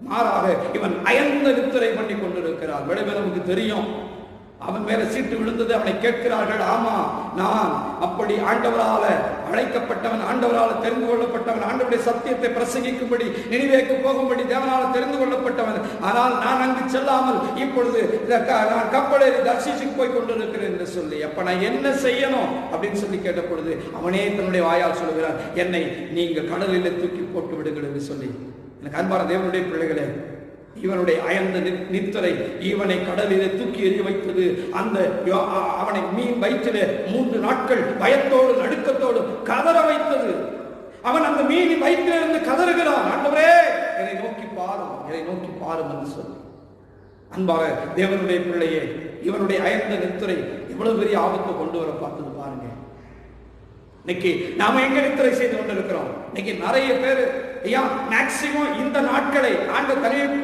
மாறாக இவன் அயர்ந்த நித்திரை பண்ணி கொண்டிருக்கிறான். விளைவு நமக்கு தெரியும். அவன் மேல சீட்டு விழுந்தது. அவனை கேட்கிறார்கள், ஆமா நான் அப்படி ஆண்டவரால அழைக்கப்பட்டவன், ஆண்டவரால் தெரிந்து கொள்ளப்பட்டவன், ஆண்டவருடைய சத்தியத்தை பிரசங்கிக்கும்படி நினிவேக்கு போகும்படி தேவனால் தெரிந்து கொள்ளப்பட்டவன். ஆனால் நான் அங்கு செல்லாமல் இப்பொழுது நான் கப்பலேறி தர்ஷீசுக்கு போய் கொண்டிருக்கிறேன் என்று சொல்லி, அப்ப நான் என்ன செய்யணும் அப்படின்னு சொல்லி கேட்ட பொழுது அவனே தன்னுடைய வாயால் சொல்லுகிறார், என்னை நீங்க கடலில் தூக்கி போட்டு விடுங்கள் என்று சொல்லி. எனக்கு அன்பான தேவனுடைய பிள்ளைகளே, இவனுடைய அயர்ந்த நித்திரை இவனை கடலிலே தூக்கி எறிய வைத்தது. அந்த அவனை மீன் வயிற்றிலே 3 நாட்கள் பயத்தோடு நடுக்கத்தோடு கதற வைத்தது. அவன் அந்த மீன் வயிற்றிலிருந்து கதறுகிறான், ஆண்டவரே என்னை நோக்கி பாரும், என்னை நோக்கி பாரும் என்று சொல்லி. அன்பாக தேவனுடைய பிள்ளையே, இவனுடைய அயர்ந்த நித்திரை எவ்வளவு பெரிய ஆபத்தை கொண்டு வர பார்த்தது பாருங்க. இன்னைக்கு நாம எங்க நித்திரை செய்து கொண்டிருக்கிறோம்? இன்னைக்கு நிறைய பேர் மேக்சிமம் இந்த நாட்களை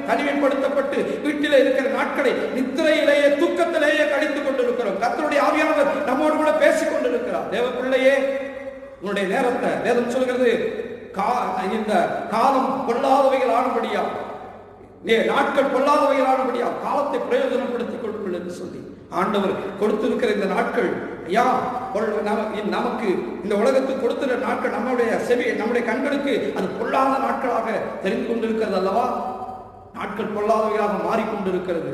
தனிமைப்படுத்தப்பட்டு வீட்டிலே இருக்கிற நாட்களை நித்திரையிலேயே தூக்கத்திலேயே கழித்துக் கொண்டிருக்கிறோம். கர்த்தருடைய ஆவியானவர் நம்மோடு கூட பேசிக் கொண்டிருக்கிறார். தேவ பிள்ளையே, உன்னுடைய நேரத்தை வேதம் சொல்கிறது, இந்த காலம் பொல்லாதவைகள் ஆனபடியா, நாட்கள் பொல்லாதவைகள் ஆனபடியா காலத்தை பிரயோஜனப்படுத்திக் கொள்ளுங்கள் என்று சொல்லி ஆண்டவர் கொடுத்திருக்கிற இந்த நாட்கள் நமக்கு இந்த உலகத்துக்கு கொடுத்திருக்கிற நாட்கள் நம்முடைய செவி, நம்முடைய கண்களுக்கு அது பொல்லாத நாட்களாக தெரிந்து கொண்டிருக்கிறது அல்லவா? நாட்கள் பொல்லாதவைகளாக மாறிக்கொண்டிருக்கிறது.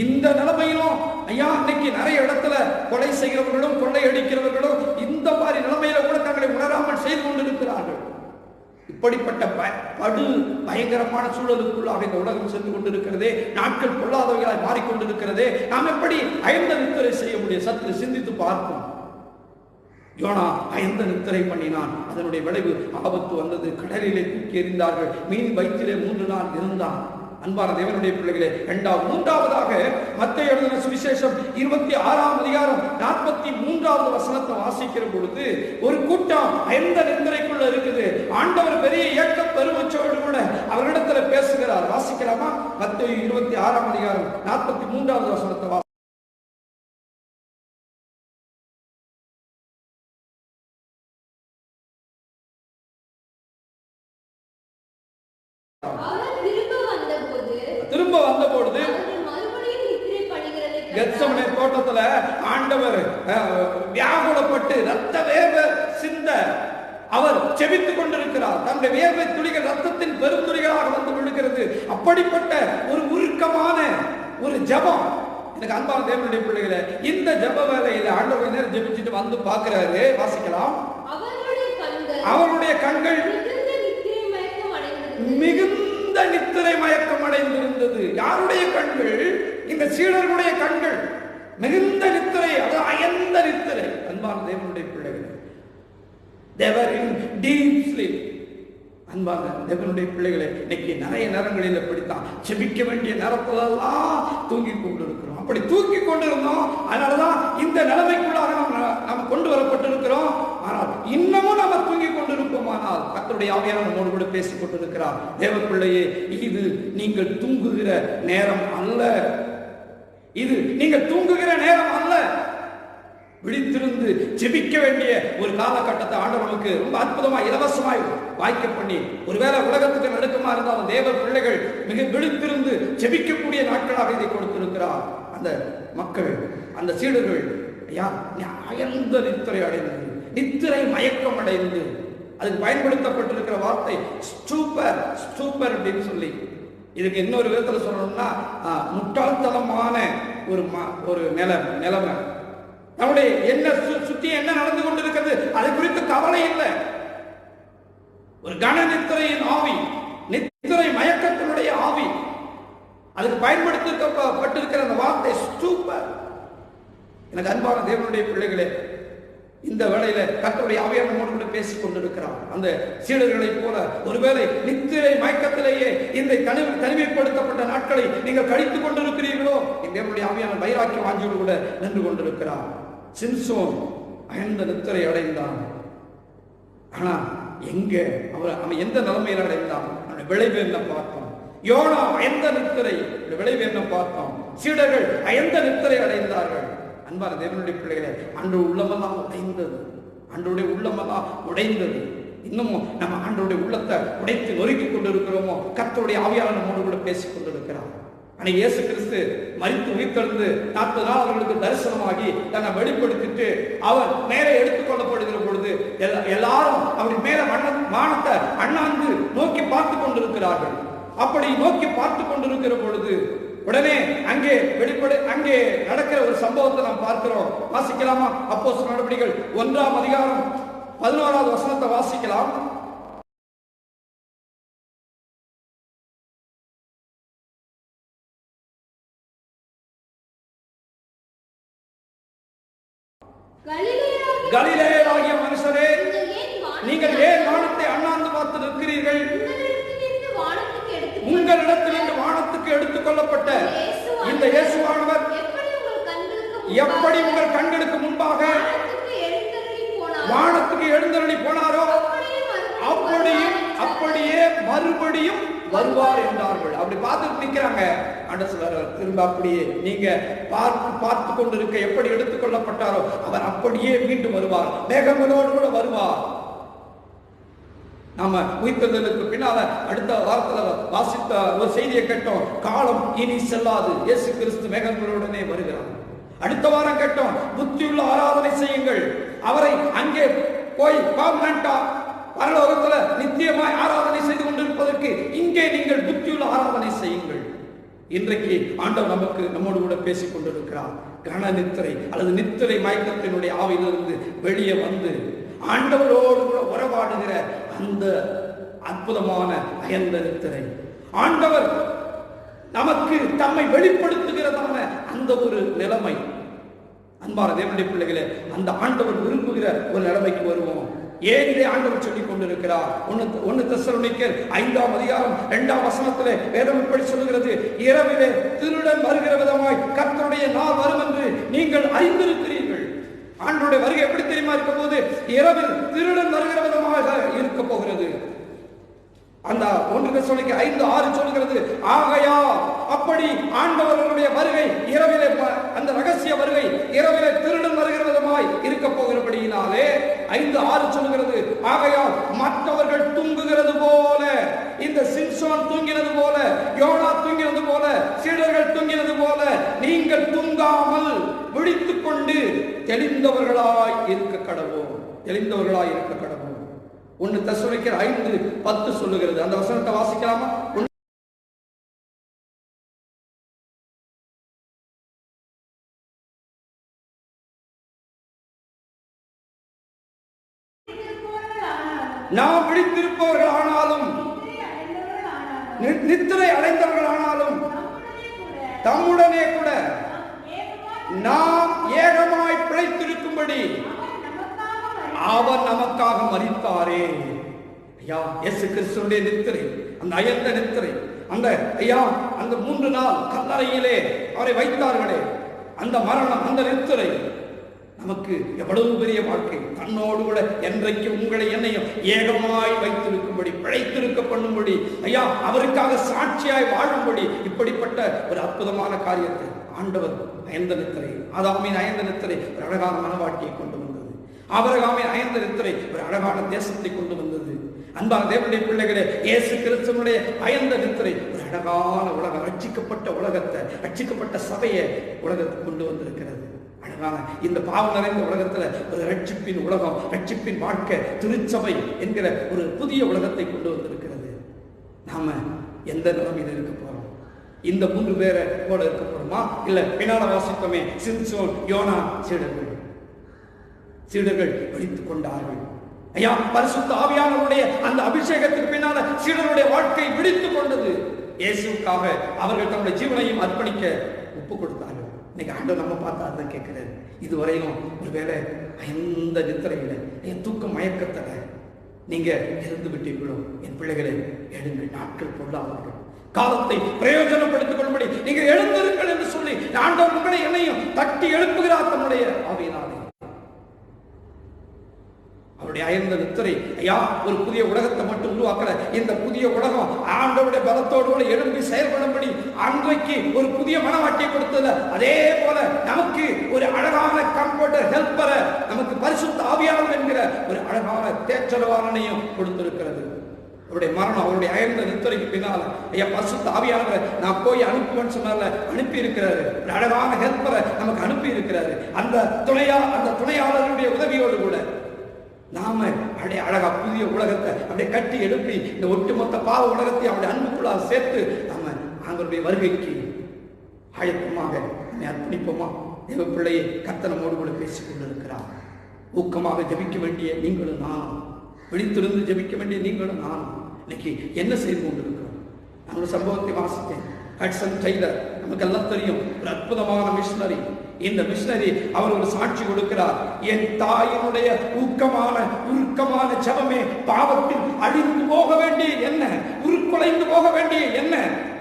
இந்த நிலைமையிலும் இன்னைக்கு நிறைய இடத்துல கொலை செய்கிறவர்களும் கொள்ளை அடிக்கிறவர்களும் இந்த மாதிரி நிலைமையில கூட தங்களை உணராமல் செய்து கொண்டிருக்கிறார்கள். இப்படிப்பட்ட படு பயங்கரமான சூழலுக்குள்ளாக இந்த உலகம் சென்று கொண்டிருக்கிறதே, நாட்கள் பொல்லாதவைகளாய் மாறிக்கொண்டிருக்கிறதே, நாம் எப்படி அயர்ந்த நித்திரை செய்ய முடியும்? சற்று சிந்தித்து பார்ப்போம். யோனா அயர்ந்த நித்திரை பண்ணினான். அதனுடைய விளைவு ஆபத்து வந்தது. கடலிலே தூக்கி எறிந்தார்கள். மீன் வயிற்றிலே 3 நாள் இருந்தான். அன்பான தேவனுடைய பிள்ளைகளே, மூன்றாவதாக மத்தேயு எழுதின சுவிசேஷம் 26ஆம் அதிகாரம் 43வது வசனத்தை வாசிக்கிற பொழுது ஒரு கூட்டம் அயர்ந்த நித்திரைக்குள்ள இருக்குது. ஆண்டவர் பெரிய இயக்க பெருமச்சோடு கூட அவரிடத்துல பேசுகிறார். வாசிக்கலாமா? மத்தேயு 26ஆம் அதிகாரம் 43வது வசனத்தை திரும்ப வந்தபொழுது கெத்செமனே தோட்டத்துல ஆண்டவர் வியாகுலப்பட்டு ரத்த வேர்வை சிந்த அவர் செபித்துக் கொண்டிருக்கிறார். தன்னுடைய வேர்வை துளிகள் ரத்தத்தின் பெருந்துளிகளாக வந்து விழுகிறது. அப்படிப்பட்ட ஒரு உருக்கமான ஒரு ஜெபம். எனக்கு அன்பான தேவனுடைய பிள்ளைகளே, இந்த ஜெப வேளையில ஆண்டவர் நேரம் ஜெபிச்சுட்டு வந்து பார்க்கிறாரு. வாசிக்கலாம். அவருடைய கண்கள் மிகுந்த நித்திரை மயக்கம் அடைந்திருந்தது. யாருடைய கண்கள்? இந்த சீடர்களுடைய கண்கள் மிகுந்த நித்திரை, அது அயர்ந்த நித்திரை. அன்பான தேவனுடைய பிள்ளைகளே, they were in deep sleep. அன்பான தேவனுடைய பிள்ளைகளே, இன்னைக்கு நிறைய நேரங்களில் எப்படித்தான் செபிக்க வேண்டிய நேரத்திலெல்லாம் தூங்கி கொண்டிருக்கிறோம். அப்படி தூக்கி கொண்டிருந்தோம். அதனாலதான் இந்த நிலைமைக்குள்ளாக நாம் கொண்டு வரப்பட்டிருக்கிறோம். ஆனால் இன்னமும் நம்ம தூங்கி கொண்டிருப்போமானால் கர்த்தருடைய ஆவியானவர் நம்மோடு கூட பேசிக் கொண்டிருக்கிறார். தேவ பிள்ளையே, இது நீங்கள் தூங்குகிற நேரம் அல்ல. இது நீங்கள் தூங்குகிற நேரம் அல்ல. விழித்திருந்து ஜெபிக்க வேண்டிய ஒரு காலகட்டத்தை ஆண்டவர் நமக்கு ரொம்ப அற்புதமா இலவசமாய் வாய்க்க பண்ணி, ஒருவேளை உலகத்துக்கு நடுக்கமா இருந்தாலும் தேவ பிள்ளைகள் மிக விழித்திருந்து ஜெபிக்கக்கூடிய நாட்களாக இதை கொடுத்திருக்கிறார். அந்த மக்கள், அந்த சீடர்கள் அயர்ந்த நித்திரை அடைந்தது, நித்திரை மயக்கம் அடைந்து, அதுக்கு பயன்படுத்தப்பட்டிருக்கிற வார்த்தை ஸ்டூப்பர், ஸ்டூப்பர் அப்படின்னு சொல்லி. இதுக்கு இன்னொரு விதத்தில் சொல்லணும்னா முட்டாள்தனமான ஒரு நிலைமை. நம்முடைய என்ன சுத்தி என்ன நடந்து கொண்டிருக்கிறது அதை குறித்து கவலை இல்லை. ஒரு கன நித்திரையின் ஆவி, நித்திரை மயக்கத்தினுடைய ஆவி, அதுக்கு பயன்படுத்தப்பட்டிருக்கிற அந்த வார்த்தை ஸ்டூப்பர். எனக்கு அன்பான தேவனுடைய பிள்ளைகளே, இந்த வேளையில கர்த்தருடைய ஆவியானவர் நம்மோடு கூட பேசிக் கொண்டிருக்கிறார். அந்த சீடர்களைப் போல ஒருவேளை நித்திரை மயக்கத்திலேயே இந்த தனிமைப்படுத்தப்பட்ட நாட்களை நீங்கள் கழித்துக் கொண்டிருக்கிறீர்களோ, இந்த தேவனுடைய ஆவியானவர் வைராக்கிய வாஞ்சியோடு கூட நின்று கொண்டிருக்கிறார். சிம்சோன் அயர்ந்த நித்திரை அடைந்தான். ஆனா எங்க அவன் எந்த நிலைமையில் அடைந்தான்? விளைவு என்ன பார்த்தோம்? யோனா அயர்ந்த நித்திரை, விளைவு என்ன பார்த்தோம்? சீடர்கள் அயர்ந்த நித்திரை அடைந்தார்கள். அன்பான தேவனுடைய பிள்ளைகளே, அன்று உள்ளமெல்லாம் உடைந்தது, அன்றைய உள்ளமெல்லாம் உடைந்தது. இன்னமும் நம்ம ஆண்டவருடைய உள்ளத்தை உடைத்து நொறுக்கி கொண்டிருக்கிறோமோ? கர்த்தருடைய ஆவியானவர் நம்மோடு கூட பேசிக் கொண்டிருக்கிறார். அன்னைக்கு இயேசு கிறிஸ்து மரித்து உயிர்த்தெழுந்து 40 நாள் அவர்களுக்கு தரிசனமாகி தன்னை வெளிப்படுத்திட்டு அவர் மேலே எடுத்துக் கொள்ளப்படுகிற பொழுது எல்லாரும் அவருக்கு மேல வானத்தை அண்ணாந்து நோக்கி பார்த்து கொண்டிருக்கிறார்கள். அப்படி நோக்கி பார்த்து கொண்டிருக்கிற பொழுது உடனே அங்கே அங்கே நடக்கிற ஒரு சம்பவத்தை நாம் பார்க்கிறோம். வாசிக்கலாமா? அப்போஸ்தலர் நடவடிக்கைகள் 1ஆம் அதிகாரம் 11வது வசனத்தை வாசிக்கலாம். கலிலேயராகிய மனுஷரே, நீங்கள் ஏன் வானத்தை அண்ணாந்து பார்த்து நிற்கிறீர்கள்? உங்களிடத்திலிருந்து வானத்துக்கு எடுத்துக் கொள்ளப்பட்ட இந்த இயேசுவானவர் எப்படி உங்கள் கண்களுக்கு முன்பாக வானத்துக்கு எழுந்தருளி போனாரோ அப்படியே மறுபடியும் வருவார் என்றார்கள். அப்படி பார்த்து நிற்கிறாங்க. ஆண்டவர் திரும்ப அப்படியே நீங்க பார்த்து கொண்டிருக்க எப்படி எடுத்துக் கொள்ளப்பட்டாரோ அவர் அப்படியே மீண்டும் வருவார், மேகங்களோடு கூட வருவார். நாம உயிர்த்தெழுதலுக்கு பின்னால அடுத்த வாரத்துல வாசித்த ஒரு செய்தியை கேட்டோம், காலம் இனி செல்லாது, இயேசு கிறிஸ்து மேகங்களுடனே வருகிறார். அடுத்த வாரம் கேட்டோம், புத்தியுள்ள ஆராதனை செய்யுங்கள், அவரை அங்கே போய் பர்மனண்டா பரலோகத்துல நித்தியமாய் ஆராதனை செய்து கொண்டிருப்பதற்கு இங்கே நீங்கள் புத்தியுள்ள ஆராதனை செய்யுங்கள். இன்றைக்கு ஆண்டவர் நம்மோடு கூட பேசிக் கொண்டிருக்கிறார். கன நித்திரை அல்லது நித்திரை மயக்கத்தினுடைய ஆவியிலிருந்து வெளியே வந்து ஆண்டவரோடு கூட உறவாடுகிற அந்த அற்புதமான அயர்ந்த நித்திரை, ஆண்டவர் நமக்கு தம்மை வெளிப்படுத்துகிறதான அந்த ஒரு நிலைமை. அன்பான தேவனுடைய பிள்ளைகளே, அந்த ஆண்டவர் விரும்புகிற ஒரு நிலைமைக்கு வருவோம். ஏன் இதை ஆண்டவர் சொல்லிக் கொண்டிருக்கிறார்? 1 தெசலோனிக்கேயர் 5ஆம் அதிகாரம் 2ஆம் வசனத்திலே வேதம் இப்படி சொல்லுகிறது, இரவிலே திருடன் வருகிற விதமாய் கர்த்தருடைய நாள் வரும் என்று நீங்கள் அறிந்திருக்கிறீர்கள். ஆண்டவருடைய வருகை எப்படி தெரியுமா இருக்க போது? இரவில் திருடன் வருகிற விதமாக இருக்க போகிறது. அந்த 1 தெசலோனிக்கேயர் 5:6 சொல்கிறது, ஆகையா அப்படி ஆண்டவருடைய வருகை இரவிலே, அந்த ரகசிய வருகை இரவிலே திருடன் வருகிற விதமாய் இருக்க போகிறபடியினாலே 5:6 சொல்கிறது, ஆகையால் மற்றவர்கள் தூங்குகிறது போல, இந்த சிம்சோன் தூங்கினது போல, யோனா தூங்கினது போல, சீடர்கள் தூங்கினது போல நீங்கள் தூங்காமல் விழித்துக் கொண்டு தெளிந்தவர்களாய் இருக்க கடவோம். 1 தெசலோனிக்கேயர் 5:10 சொல்லுகிறது. அந்த வசனத்தை வாசிக்கலாமா? நாம் விழித்திருப்பவர்கள் ஆனாலும் நித்திரை அடைந்தவர்கள் ஆனாலும் தம்முடனே கூட நாம் ஏகமாய் பிழைத்திருக்கும்படி அவர் நமக்காக மரித்தாரே. ஐயா, இயேசு கிறிஸ்துவினுடைய நித்திரை, அந்த அயர்ந்த நித்திரை, அந்த ஐயா அந்த 3 நாள் கல்லறையிலே அவரை வைத்தார்களே, அந்த மரணம், அந்த நித்திரை நமக்கு எவ்வளவு பெரிய வாழ்க்கை. தன்னோடு கூட என்றைக்கு உங்களை என்னையும் ஏகமாய் வைத்திருக்கும்படி, பிழைத்திருக்க பண்ணும்படி, ஐயா அவருக்காக சாட்சியாய் வாழும்படி இப்படிப்பட்ட ஒரு அற்புதமான காரியத்தை ஆண்டவர் அயர்ந்த நித்திரை, ஆதாமின் அயர்ந்த நித்திரை ஒரு அழகான மனவாட்டியை கொண்டு வந்தது. ஆபிரகாமின் அயர்ந்த நித்திரை ஒரு அழகான தேசத்தை கொண்டு வந்தது. அன்பான தேவனுடைய பிள்ளைகளே, இயேசு கிறிஸ்துவினுடைய அயர்ந்த நித்திரை ஒரு அழகான உலகம், ரட்சிக்கப்பட்ட உலகத்தை, ரட்சிக்கப்பட்ட சபையை உலகத்தை கொண்டு வந்திருக்கிறது. அழகான இந்த பாவம் நிறைந்த உலகத்துல ஒரு ரட்சிப்பின் உலகம், ரட்சிப்பின் வாழ்க்கை, திருச்சபை என்கிற ஒரு புதிய உலகத்தை கொண்டு வந்திருக்கிறது. நாம எந்த நிலைமையில இருக்க போறோம்? இந்த 3 பேரை கூட இருக்க போறோமா? இல்ல பின்னால வாசிப்போமே, சிம்சோன், யோனா, சீடர்கள் விழித்துக் கொண்டார்கள். ஐயா, பரிசுத்த ஆவியானவருடைய அந்த அபிஷேகத்துக்கு பின்னால சீடருடைய வாழ்க்கை விழித்துக் கொண்டது. இயேசுக்காக அவர்கள் தம்முடைய ஜீவனையும் அர்ப்பணிக்க ஒப்பு கொடுத்தார்கள். இன்னைக்கு ஆண்டவர் நம்ம பார்த்தா தான் கேட்கிறாரு, இதுவரையிலும் ஒருவேளை எந்த நித்திரையில, என் தூக்க மயக்கத்துல நீங்க இருந்து விட்டீர்களோ, என் பிள்ளைகளை எழுங்கள், நாட்கள் பொருளாதார்கள், காலத்தை பிரயோஜனப்படுத்திக் கொள்ளும்படி நீங்க எழுந்திருங்கள் என்று சொல்லி ஆண்டவர் உங்களை என்னையும் தட்டி எழுப்புகிறார் தன்னுடைய ஆவியினாலே. அவருடைய அயர்ந்த நித்திரை, ஐயா ஒரு புதிய உலகத்தை மட்டும் உருவாக்கல, இந்த புதிய உலகம் ஆண்டவருடைய பலத்தோடு எழும்பி செயல்படும்படி அன்றைக்கு ஒரு புதிய மனவாட்டியை கொடுத்தது. அதே போல நமக்கு ஒரு அழகான கம்ஃபர்டர், ஹெல்ப்பரை, நமக்கு பரிசுத்த ஆவியானவர் என்கிற ஒரு அழகான தேற்றரவாளனையும் கொடுத்திருக்கிறது. அவருடைய மரணம், அவருடைய அயர்ந்த நித்திரைக்கு பின்னால ஐயா பரிசுத்த ஆவியானவரை நான் போய் அனுப்புவேன்னு சொன்னால அனுப்பி இருக்கிறாரு. ஒரு அழகான ஹெல்ப்பரை நமக்கு அனுப்பி இருக்கிறாரு. அந்த துணையாளருடைய உதவியோடு கூட நாம அப்படியே அழகா புதிய உலகத்தை அப்படியே கட்டி எழுப்பி இந்த ஒட்டுமொத்த பாவ உலகத்தை அவருடைய அன்புக்குள்ளாக சேர்த்து நாம அவருடைய வருகைக்கு ஆயத்தமாக அர்ப்பணிப்போமா? தேவ பிள்ளையை கர்த்தர் நம்மோடு கூட பேசிக் கொண்டிருக்கிறார். ஊக்கமாக ஜபிக்க வேண்டிய நீங்களும் நானும், விழித்திருந்து ஜபிக்க வேண்டிய நீங்களும் நானும் இன்னைக்கு என்ன செய்து கொண்டிருக்கிறோம்? நான் ஒரு சம்பவத்தை வாசித்தேன். ஹட்சன் டெய்லர், நமக்கெல்லாம் தெரியும், ஒரு அற்புதமான மிஷனரி. இந்த மிஷனரி அவர் ஒரு சாட்சி கொடுக்கிறார். என் தாயினுடைய உருக்கமான ஜெபமே பாவத்தில் அழிந்து போக வேண்டிய என்ன, உருக்குலைந்து போக வேண்டிய என்ன,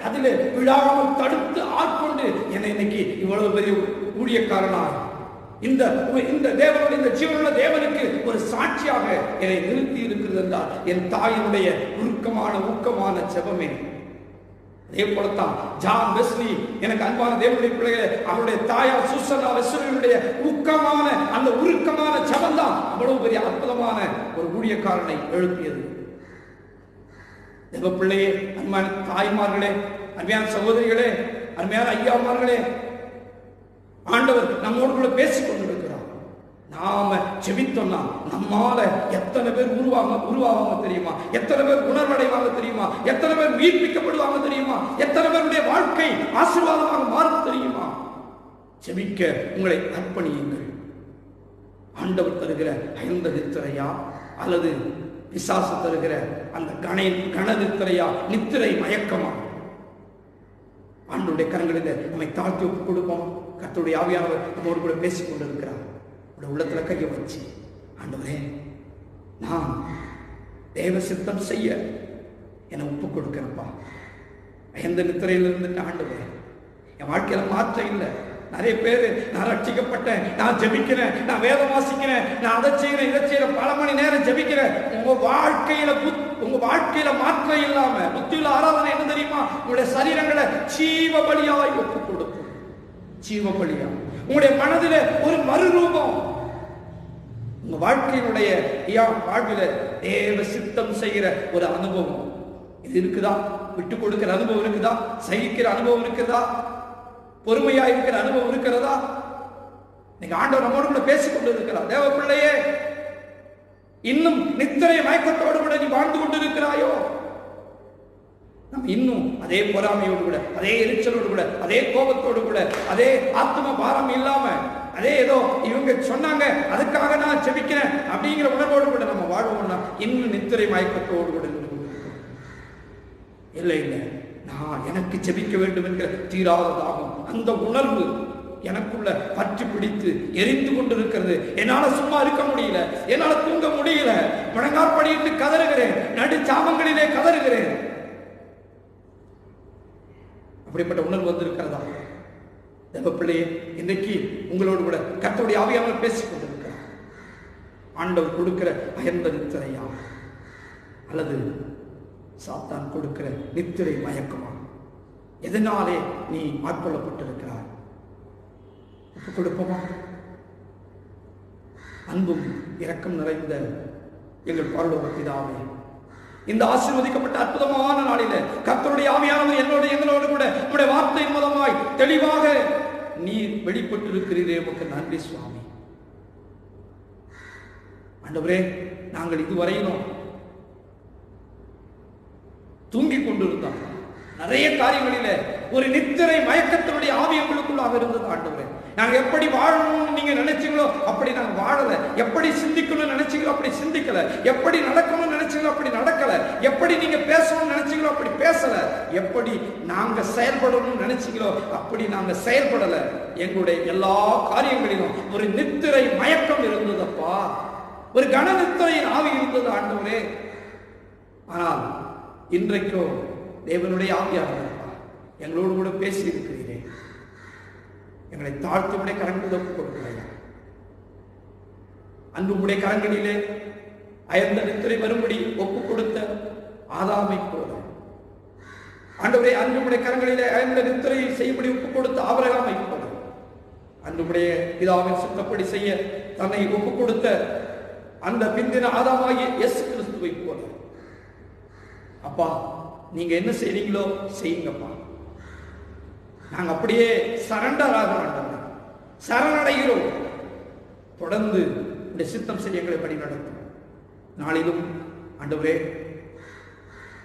அதில் விழாமல் தடுத்து ஆட்கொண்டு என்னை இன்னைக்கு இவ்வளவு பெரிய ஊழியக்காரனாக இந்த தேவனுடைய இந்த ஜீவனுள்ள தேவனுக்கு ஒரு சாட்சியாக என்னை நிறுத்தி இருக்கிறது என்றால் என் தாயினுடைய ஊக்கமான ஜெபமே. அதே போலத்தான் ஜான் வெஸ்லி, எனக்கு அன்பான தேவனுடைய பிள்ளைகளை, அவருடைய தாயார் சூசன்னா வெஸ்லியுடைய அந்த உருக்கமான ஜெபம் தான் அவ்வளவு பெரிய அற்புதமான ஒரு ஊழியக்காரனை எழுப்பியது. தேவ பிள்ளையே, அன்பான தாய்மார்களே, அருமையான சகோதரிகளே, அருமையான ஐயாமார்களே, ஆண்டவர் நம்மோடு கூட பேசிக் கொண்டிருக்கிறார். நாம ஜெபித்தோம்னா நம்மால எத்தனை பேர் உருவாவாங்க தெரியுமா? எத்தனை பேர் உணர்வடைவாங்க தெரியுமா? எத்தனை பேர் மீட்பிக்கப்படுவாங்க தெரியுமா? எத்தனை பேருடைய வாழ்க்கை ஆசீர்வாதமாக மாறும் தெரியுமா? ஜெபிக்க உங்களை அர்ப்பணியுங்கள். ஆண்டவர் தருகிற அயர்ந்த நித்திரையா அல்லது பிசாசு தருகிற அந்த கன நித்திரையா, நித்திரை மயக்கமா? ஆண்டவருடைய கரங்களில் நம்மை தாழ்த்தி ஒப்பு கொடுப்போம். கர்த்தருடைய ஆவியானவர் நம்மோடு கூட பேசிக் கொண்டிருக்கிறார். உள்ளத்துல கையை வச்சு, ஆண்டவரே, நான் தேவ சித்தம் செய்ய என்னை ஒப்பு கொடுக்கிறப்பா. எந்த நித்திரையில் இருந்துட்டு ஆண்டவரே, என் வாழ்க்கையில மாற்றம் இல்லை. நிறைய பேர் நான் ரட்சிக்கப்பட்டேன், நான் ஜெபிக்கிறேன், நான் வேதம் வாசிக்கிறேன், நான் அதை செய்யறேன், இதை செய்யறேன், பல மணி நேரம் ஜெபிக்கிறேன். உங்க வாழ்க்கையில மாற்றம் இல்லாம புத்தியுள்ள ஆராதனை என்ன தெரியுமா? உங்களுடைய சரீரங்களை ஜீவ பலியாய் ஒப்பு கொடுக்கும். ஜீவ பலியா உங்களுடைய மனதில ஒரு மறுரூபம், உங்க வாழ்க்கையினுடைய வாழ்வில தேவ சித்தம் செய்கிற ஒரு அனுபவம் இது இருக்குதா? விட்டு கொடுக்கிற அனுபவம் இருக்குதா? சகிக்கிற அனுபவம் இருக்கிறதா? பொறுமையா இருக்கிற அனுபவம் இருக்கிறதா? நீங்க ஆண்டவர் நம்மோடு கூட பேசிக் கொண்டு இருக்கிறார். தேவ பிள்ளையே, இன்னும் நித்திரை மயக்கத்தோடு கூட நீ வாழ்ந்து கொண்டு இருக்கிறாயோ? நம்ம இன்னும் அதே பொறாமையோடு கூட, அதே எரிச்சலோடு கூட, அதே கோபத்தோடு கூட, அதே ஆத்ம பாரம் இல்லாம, அதே ஏதோ இவங்க சொன்னாங்க அதுக்காக நான் ஜெபிக்கிறேன் அப்படிங்கிற உணர்வோடு கூட நம்ம வாழ்வோம்னா இன்னும் நித்திரை மயக்கத்தோடு கூட இல்லை. நான் எனக்கு ஜெபிக்க வேண்டும் என்கிற தீராததாகும் அந்த உணர்வு எனக்குள்ள பற்றி பிடித்து எரிந்து கொண்டிருக்கிறது. என்னால சும்மா இருக்க முடியல, என்னால தூங்க முடியல, முழங்காற்படியிட்டு கதறுகிறேன், நடு சாமங்களிலே கதறுகிறேன். அப்படிப்பட்ட உணர்வு வந்திருக்கிறதா? தேவ பிள்ளையே, இன்றைக்கு உங்களோடு கூட கர்த்தருடைய ஆவியானவர் பேசிக் கொண்டிருக்கிறார். ஆண்டவர் கொடுக்கிற அயர்ந்த நித்திரையா அல்லது சாத்தான் கொடுக்கிற நித்திரை மயக்கமா? எதனாலே நீ ஆட்கொள்ளப்பட்டிருக்கிறாய்? ஒப்பு கொடுப்போமா? அன்பும் இரக்கம் நிறைந்த எங்கள் பரலோக பிதாவே, இந்த ஆசீர்வதிக்கப்பட்ட அற்புதமான நாளில கர்த்தருடைய ஆவியானவர் எங்களோடு கூட உம்முடைய வார்த்தையின் மூலமாய் தெளிவாக நீர் வெளிப்பட்டிருக்கிறீரே, உமக்கு நன்றி சுவாமி. ஆண்டவரே, நாங்கள் இதுவரையிலும் தூங்கிக் கொண்டிருந்தோம். நிறைய காரியங்களில ஒரு நித்திரை மயக்கத்தினுடைய ஆவி எங்களுக்குள்ளாக இருந்தது. ஆண்டவரே, நாங்க எப்படி வாழணும்னு நீங்க நினைச்சீங்களோ அப்படி நாங்க வாழல. எப்படி சிந்திக்கணும்னு நினைச்சீங்களோ அப்படி சிந்திக்கல. எப்படி நடக்கணும்னு நினைச்சீங்களோ அப்படி நடக்கல. எப்படி நீங்க பேசணும்னு நினைச்சீங்களோ அப்படி பேசல. எப்படி நாங்க செயல்படணும்னு நினைச்சீங்களோ அப்படி நாங்க செயல்படல. எங்களுடைய எல்லா காரியங்களிலும் ஒரு நித்திரை மயக்கம் இருந்ததப்பா, ஒரு கன நித்திரையின் ஆவி இருந்தது ஆண்டவரே. ஆனால் இன்றைக்கோ தேவனுடைய ஆவியானவர் எங்களோடு கூட பேசி இருக்கிறீரே. எங்களை தாழ்த்துடைய கரங்களில் ஒப்புக் கொடுக்கிறாயா? அன்புடைய கரங்களிலே அயர்ந்த நித்திரை வரும்படி ஒப்புக் கொடுத்த ஆதாமை போல ஆண்டவரே, அன்புடைய கரங்களிலே அயர்ந்த நித்திரையை செய்யும்படி ஒப்புக் கொடுத்த ஆபிரகாமை போல அன்புடைய பிதாவின் சித்தப்படி செய்ய தன்னை ஒப்புக் கொடுத்த அந்த பிந்தின ஆதாமாகிய இயேசு கிறிஸ்துவை போல அப்பா நீங்க என்ன செய்றீங்களோ செய்யுங்கப்பா, நாங்க அப்படியே சரண்டர் ஆகிறோம், சரணடைகிறோம். தொடர்ந்து உடைய சித்தம் செய்ய எங்களை படி நடத்தும். நாளிலும் ஆண்டவரே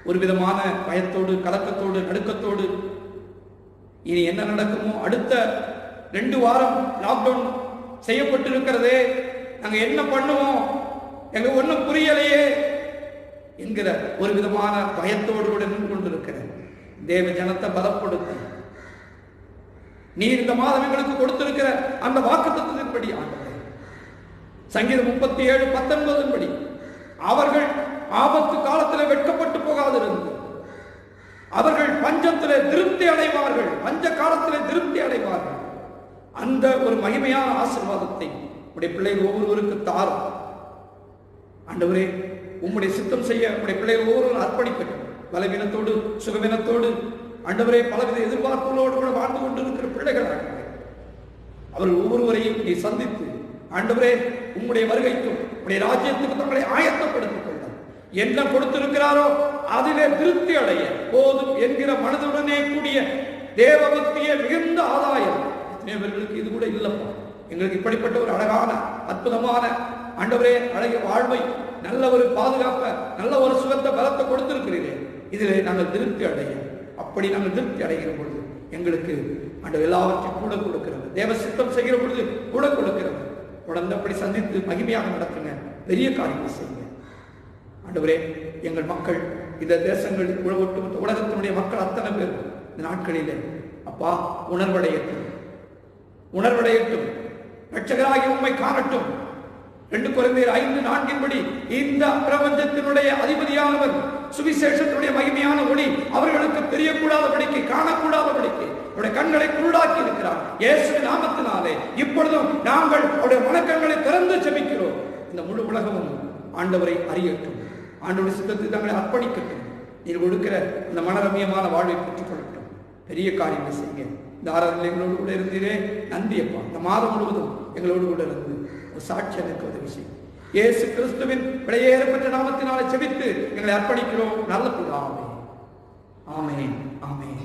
ஒரு விதமான பயத்தோடு, கலக்கத்தோடு, நடுக்கத்தோடு இனி என்ன நடக்குமோ, அடுத்த 2 வாரம் லாக்டவுன் செய்யப்பட்டிருக்கிறதே, நாங்க என்ன பண்ணுவோம், எங்க ஒன்றும் புரியலையே என்கிற ஒரு விதமான பயத்தோடு கூட நின்று கொண்டிருக்கிற தேவ ஜனத்தை பலப்படுத்த நீர் இந்த மாதம் எங்களுக்கு கொடுத்திருக்கிற அந்த வாக்குத்தத்தத்தின்படி ஆண்டவரே, சங்கீதம் 37:19 படி அவர்கள் ஆபத்து காலத்தில் வெட்கப்பட்டு போகாதிருந்து அவர்கள் பஞ்சத்திலே திருப்தி அடைவார்கள், பஞ்ச காலத்திலே திருப்தி அடைவார்கள். அந்த ஒரு மகிமையான ஆசீர்வாதத்தை உடைய பிள்ளைகள் ஒவ்வொருவருக்கு தாரும் ஆண்டவரே. உம்முடைய சித்தம் செய்ய உடைய பிள்ளைகள் ஒவ்வொருவரும் அர்ப்பணிக்கட்டும். பலவீனத்தோடு, சுகவீனத்தோடு ஆண்டவரே, பலவித எதிர்பார்ப்புகளோடு கூட வாழ்ந்து கொண்டிருக்கிற பிள்ளைகள் அவர்கள் ஒவ்வொருவரையும் நீ சந்தித்து ஆண்டவரே உம்முடைய வருகைக்கும் உடைய ராஜ்யத்துக்கு தங்களை ஆயத்தப்படுத்திக் கொள்ள என்ன கொடுத்திருக்கிறாரோ அதிலே திருப்தி அடைய போதும் என்கிற மனதுடனே கூடிய தேவபக்தியே மிகுந்த ஆதாயம். எத்தனையவர்களுக்கு இது கூட இல்லப்பா, எங்களுக்கு இப்படிப்பட்ட ஒரு அழகான அற்புதமான ஆண்டவரே அழகிய வாழ்வை, நல்ல ஒரு பாதுகாப்பை, நல்ல ஒரு சுகத்தை, பலத்தை கொடுத்திருக்கிறீர்கள். இதிலே நாங்கள் திருப்தி அடைய, அப்படி நாங்கள் திருப்தி அடைகிற பொழுது எங்களுக்கு ஆண்டவர் எல்லாவற்றையும் கூட கொடுக்கிறது, தேவ சித்தம் செய்கிற பொழுது கூட கொடுக்கிறது. தொடர்ந்து அப்படி சந்தித்து மகிமையாக நடத்துங்க, பெரிய காரியங்கள் செய்யுங்க ஆண்டவரே. எங்கள் மக்கள் இந்த தேசங்களில் ஒட்டுமொத்த உலகத்தினுடைய மக்கள் அத்தனை பேர் இந்த நாட்களிலே அப்பா உணர்வடையட்டும், உணர்வடையட்டும், இரட்சகராகி உம்மை காணட்டும். 2 கொரிந்தியர் 5:4 இந்த பிரபஞ்சத்தினுடைய அதிபதியானவர் சுவிசேஷத்தினுடைய மகிமையான ஒளி அவர்களுக்கு தெரியக்கூடாதபடிக்கு, காணக்கூடாதபடிக்கு அவருடைய கண்களை குருடாக்கி இருக்கிறார். இயேசுவின் நாமத்தினாலே இப்பொழுதும் நாங்கள் அவருடைய மனக்கண்களை திறந்து ஜெபிக்கிறோம். இந்த முழு உலகமும் ஆண்டவரை அறியட்டும், ஆண்டவருடைய சித்தத்தை தங்களை அர்ப்பணிக்கட்டும். நீர் கொடுக்கிற இந்த மனரமியமான வாழ்வை பெற்றுக் கொள்ளட்டும். பெரிய காரியங்களை செய்யுங்க. இந்த ஆராதனை எங்களோடு கூட இருந்தீரே, நன்றி அப்பா. இந்த மாதம் முழுவதும் எங்களோடு கூட இருந்து ஒரு சாட்சியாக இருக்க உதவி செய்யும். இயேசு கிறிஸ்துவின் விலையேறப்பட்ட நாமத்தினாலே ஜெபித்து எங்களை அர்ப்பணிக்கிறோம் நல்ல பிதாவே. ஆமென், ஆமென்.